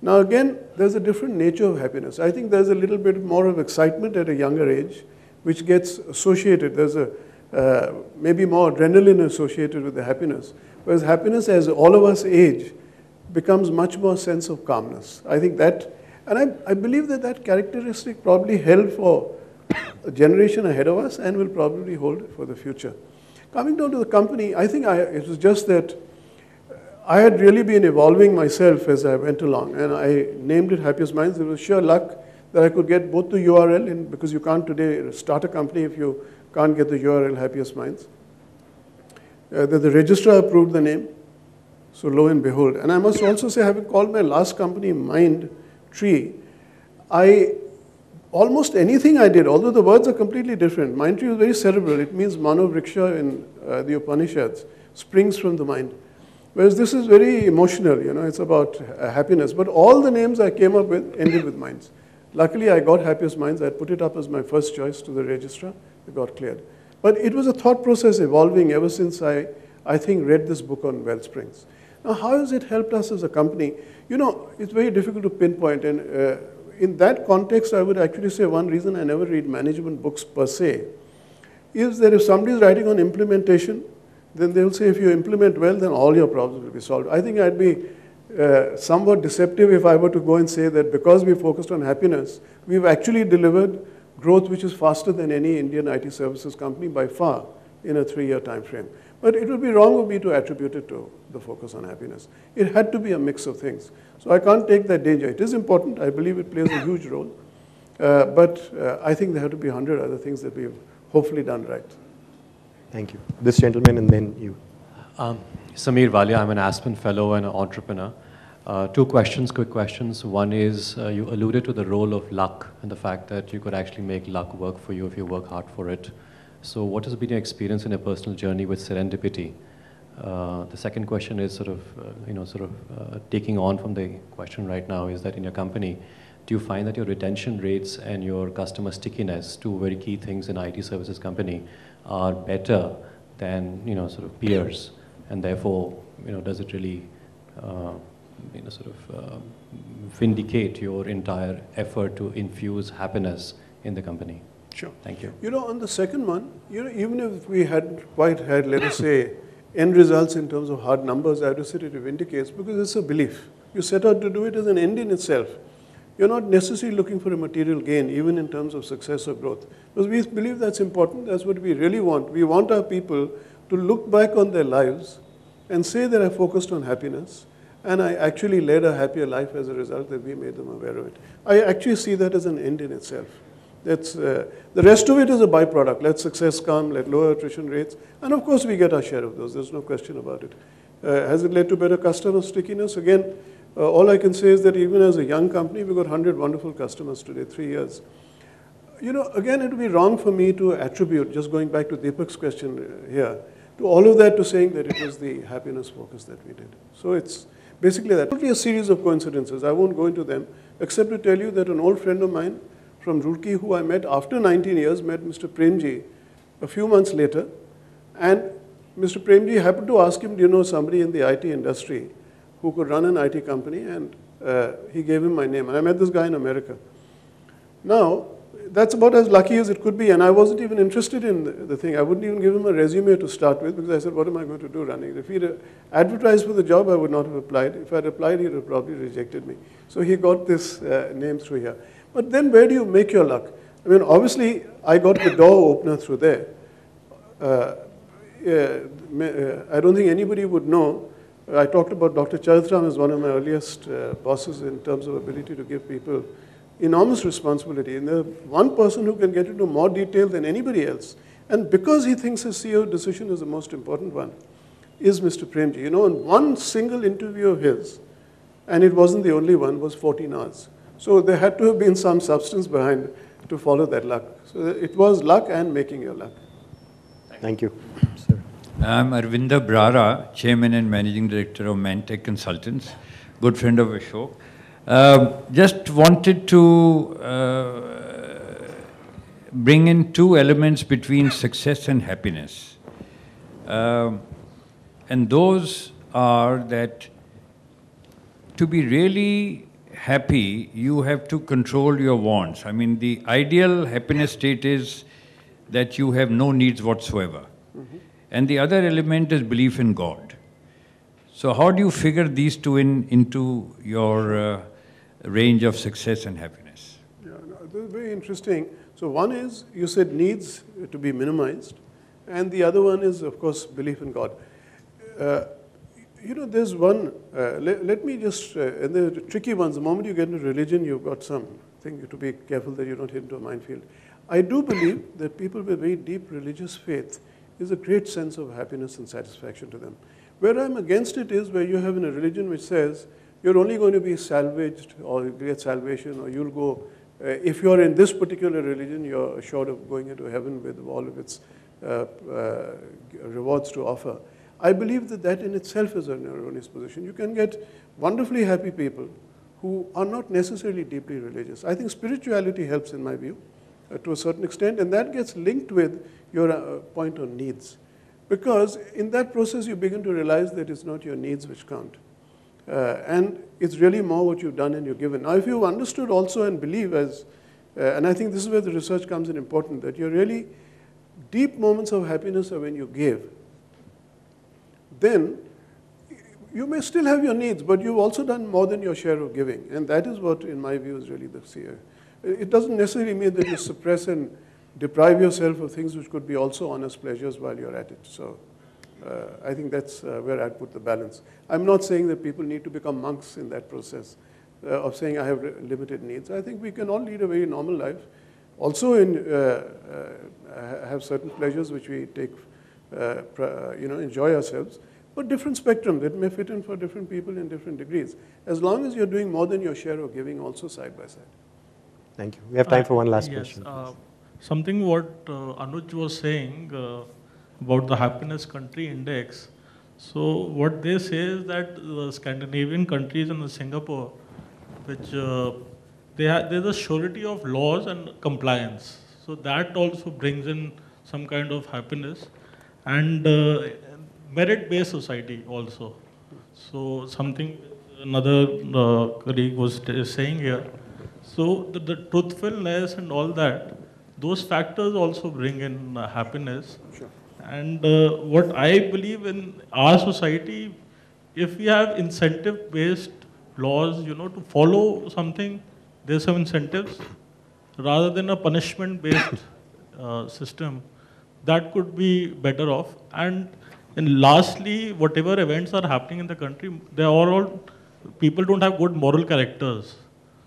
Now again, there's a different nature of happiness. I think there's a little bit more of excitement at a younger age, which gets associated. There's maybe more adrenaline associated with the happiness. Whereas happiness, as all of us age, becomes much more sense of calmness. I think that, and I believe that that characteristic probably held for a generation ahead of us and will probably hold for the future. Coming down to the company, I think it was just that I had really been evolving myself as I went along, and I named it Happiest Minds. It was sheer luck that I could get both the URL in, because you can't today start a company if you can't get the URL Happiest Minds. That the registrar approved the name, so lo and behold. And I must also say, having called my last company Mind Tree, almost anything I did, although the words are completely different. Mind Tree was very cerebral. It means Mano Vriksha in the Upanishads, springs from the mind. Whereas this is very emotional, you know, it's about happiness. But all the names I came up with ended with minds. Luckily, I got Happiest Minds. I put it up as my first choice to the registrar. It got cleared. But it was a thought process evolving ever since I think, read this book on Wellsprings. Now, how has it helped us as a company? You know, it's very difficult to pinpoint. And in that context, I would actually say one reason I never read management books per se is that if somebody is writing on implementation, then they will say if you implement well, then all your problems will be solved. I think I'd be somewhat deceptive if I were to go and say that because we focused on happiness, we've actually delivered growth which is faster than any Indian IT services company by far in a 3-year time frame. But it would be wrong of me to attribute it to the focus on happiness. It had to be a mix of things. So I can't take that danger. It is important. I believe it plays a huge role. But I think there have to be 100 other things that we've hopefully done right. Thank you. This gentleman and then you. Samir Walia, I'm an Aspen fellow and an entrepreneur. Two questions, quick questions. One is, you alluded to the role of luck and the fact that you could actually make luck work for you if you work hard for it. So what has been your experience in your personal journey with serendipity? The second question is taking on from the question right now, is that in your company, do you find that your retention rates and your customer stickiness, two very key things in IT services company, are better than peers? And therefore, does it really vindicate your entire effort to infuse happiness in the company? Sure. Thank you. On the second one, even if we hadn't quite had, let us say, end results in terms of hard numbers, I have to say it vindicates, because it's a belief. You set out to do it as an end in itself. You're not necessarily looking for a material gain, even in terms of success or growth. Because we believe that's important. That's what we really want. We want our people to look back on their lives and say that I focused on happiness, and I actually led a happier life as a result, that we made them aware of it. I actually see that as an end in itself. That's, the rest of it is a byproduct. Let success come, let lower attrition rates, and of course we get our share of those. There's no question about it. Has it led to better customer stickiness? Again, all I can say is that even as a young company, we've got 100 wonderful customers today, 3 years. Again, it would be wrong for me to attribute, just going back to Deepak's question here, to all of that to saying that it was the happiness focus that we did. So it's basically that. Totally a series of coincidences. I won't go into them, except to tell you that an old friend of mine from Roorkee, who I met after 19 years, met Mr. Premji a few months later. And Mr. Premji happened to ask him, do you know somebody in the IT industry who could run an IT company? And he gave him my name. And I met this guy in America. Now, that's about as lucky as it could be. And I wasn't even interested in the thing. I wouldn't even give him a resume to start with, because I said, what am I going to do running? If he'd advertised for the job, I would not have applied. If I'd applied, he'd have probably rejected me. So he got this name through here. But then where do you make your luck? I mean, obviously, I got the door opener through there. I don't think anybody would know. I talked about Dr. Charitram as one of my earliest bosses in terms of ability to give people enormous responsibility. And there's one person who can get into more detail than anybody else. And because he thinks his CEO decision is the most important one, is Mr. Premji. And one single interview of his, and it wasn't the only one, was 14 hours. So there had to have been some substance behind to follow that luck. So it was luck and making your luck. Thank you. Sir. I'm Arvinda Brara, Chairman and Managing Director of Mantech Consultants, good friend of Ashok. Just wanted to bring in two elements between success and happiness. And those are that to be really happy, you have to control your wants. I mean, the ideal happiness state is that you have no needs whatsoever. Mm-hmm. And the other element is belief in God. So how do you figure these two into your range of success and happiness? Yeah, no, this is very interesting. So one is, you said needs to be minimized, and the other one is, of course, belief in God. There's one, let me just, and the tricky ones, the moment you get into religion, you've got something to be careful that you don't hit into a minefield. I do believe that people with very deep religious faith is a great sense of happiness and satisfaction to them. Where I'm against it is where you have in a religion which says you're only going to be salvaged or get salvation, or you'll go, if you're in this particular religion, you're assured of going into heaven with all of its rewards to offer. I believe that that in itself is an erroneous position. You can get wonderfully happy people who are not necessarily deeply religious. I think spirituality helps, in my view, to a certain extent, and that gets linked with your point on needs. Because in that process, you begin to realize that it's not your needs which count. And it's really more what you've done and you've given. Now, if you've understood also and believe as, and I think this is where the research comes in important, that your really deep moments of happiness are when you give. Then you may still have your needs, but you've also done more than your share of giving. And that is what, in my view, is really the CA. It doesn't necessarily mean that you suppress and deprive yourself of things which could be also honest pleasures while you're at it. So I think that's where I'd put the balance. I'm not saying that people need to become monks in that process of saying I have limited needs. I think we can all lead a very normal life. also have certain pleasures which we take, enjoy ourselves, but different spectrum that may fit in for different people in different degrees. As long as you're doing more than your share of giving also side by side. Thank you. We have time for one last yes, question. Something what Anuj was saying about the happiness country index. So what they say is that the Scandinavian countries and the Singapore, which there's a surety of laws and compliance. So that also brings in some kind of happiness and merit-based society also. So something another colleague was saying here. So the truthfulness and all that, those factors also bring in happiness. Sure. And what I believe in our society, if we have incentive-based laws, to follow something, there's some incentives, rather than a punishment-based system, that could be better off. And lastly, whatever events are happening in the country, they are all people don't have good moral characters.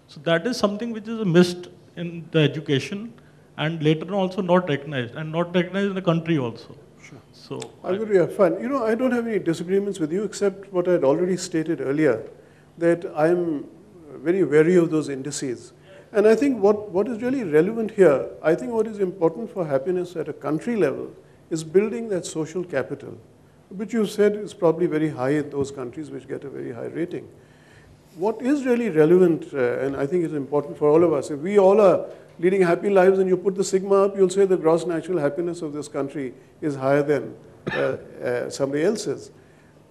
So that is something which is missed in the education, and later on also not recognized, and not recognized in the country also. Sure. So I'm going to have fun. I don't have any disagreements with you except what I had already stated earlier, that I'm very wary of those indices. And I think what is really relevant here, I think what is important for happiness at a country level is building that social capital, which you said is probably very high in those countries which get a very high rating. What is really relevant, and I think is important for all of us, if we all are leading happy lives and you put the sigma up, you'll say the gross natural happiness of this country is higher than somebody else's.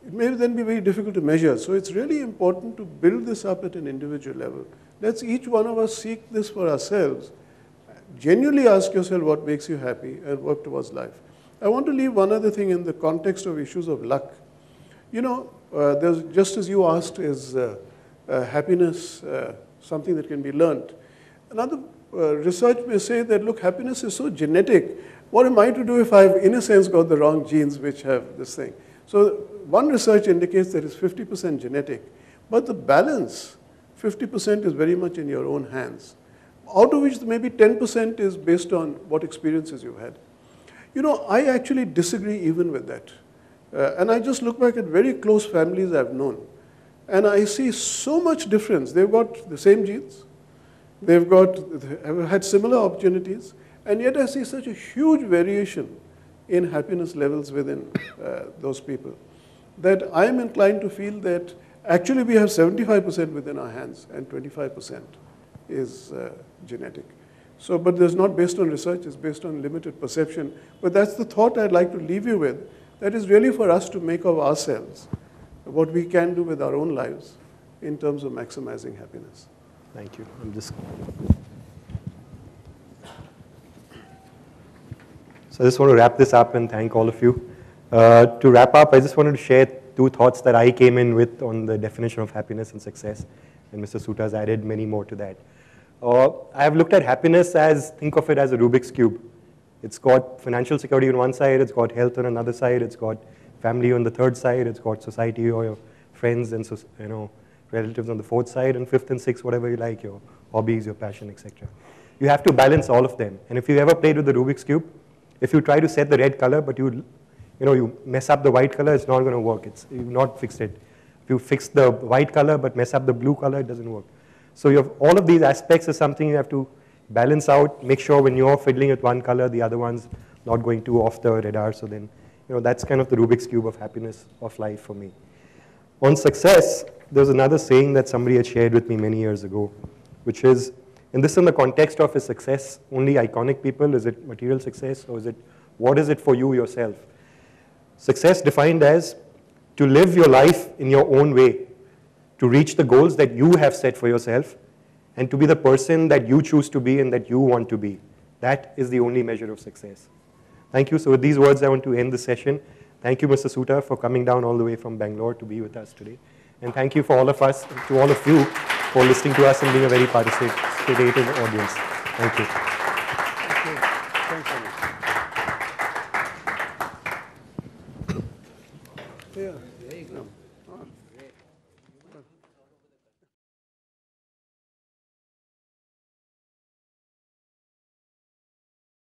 It may then be very difficult to measure. So it's really important to build this up at an individual level. Let's each one of us seek this for ourselves. Genuinely ask yourself what makes you happy and work towards life. I want to leave one other thing in the context of issues of luck. There's, just as you asked, is happiness something that can be learned? Another research may say that, look, happiness is so genetic. What am I to do if I've, in a sense, got the wrong genes which have this thing? So one research indicates that it's 50% genetic. But the balance, 50% is very much in your own hands, out of which maybe 10% is based on what experiences you've had. I actually disagree even with that. And I just look back at very close families I've known. And I see so much difference. They've got the same genes. They've had similar opportunities. And yet I see such a huge variation in happiness levels within those people that I'm inclined to feel that actually we have 75% within our hands and 25% is genetic. So, but there's not based on research, it's based on limited perception. But that's the thought I'd like to leave you with. That is really for us to make of ourselves what we can do with our own lives in terms of maximizing happiness. Thank you. So I just want to wrap this up and thank all of you. To wrap up, I just wanted to share two thoughts that I came in with on the definition of happiness and success, and Mr. Soota has added many more to that. I have looked at happiness as, think of it as a Rubik's Cube. It's got financial security on one side, it's got health on another side, it's got family on the third side, it's got society or your friends and relatives on the fourth side, and fifth and sixth, whatever you like, your hobbies, your passion, etc. You have to balance all of them. And if you ever played with the Rubik's Cube, if you try to set the red color, but you mess up the white color, it's not going to work. You've not fixed it. If you fix the white color but mess up the blue color, it doesn't work. So you have all of these aspects is something you have to balance out. Make sure when you're fiddling with one color, the other one's not going too off the radar. So then, that's kind of the Rubik's Cube of happiness of life for me. On success, there's another saying that somebody had shared with me many years ago, which is, and this in the context of is success only iconic people? Is it material success? Or what is it for you yourself? Success defined as to live your life in your own way, to reach the goals that you have set for yourself, and to be the person that you choose to be and that you want to be. That is the only measure of success. Thank you. So with these words, I want to end the session. Thank you, Mr. Soota, for coming down all the way from Bangalore to be with us today. And thank you for all of us, to all of you, for listening to us and being a very participative audience. Thank you.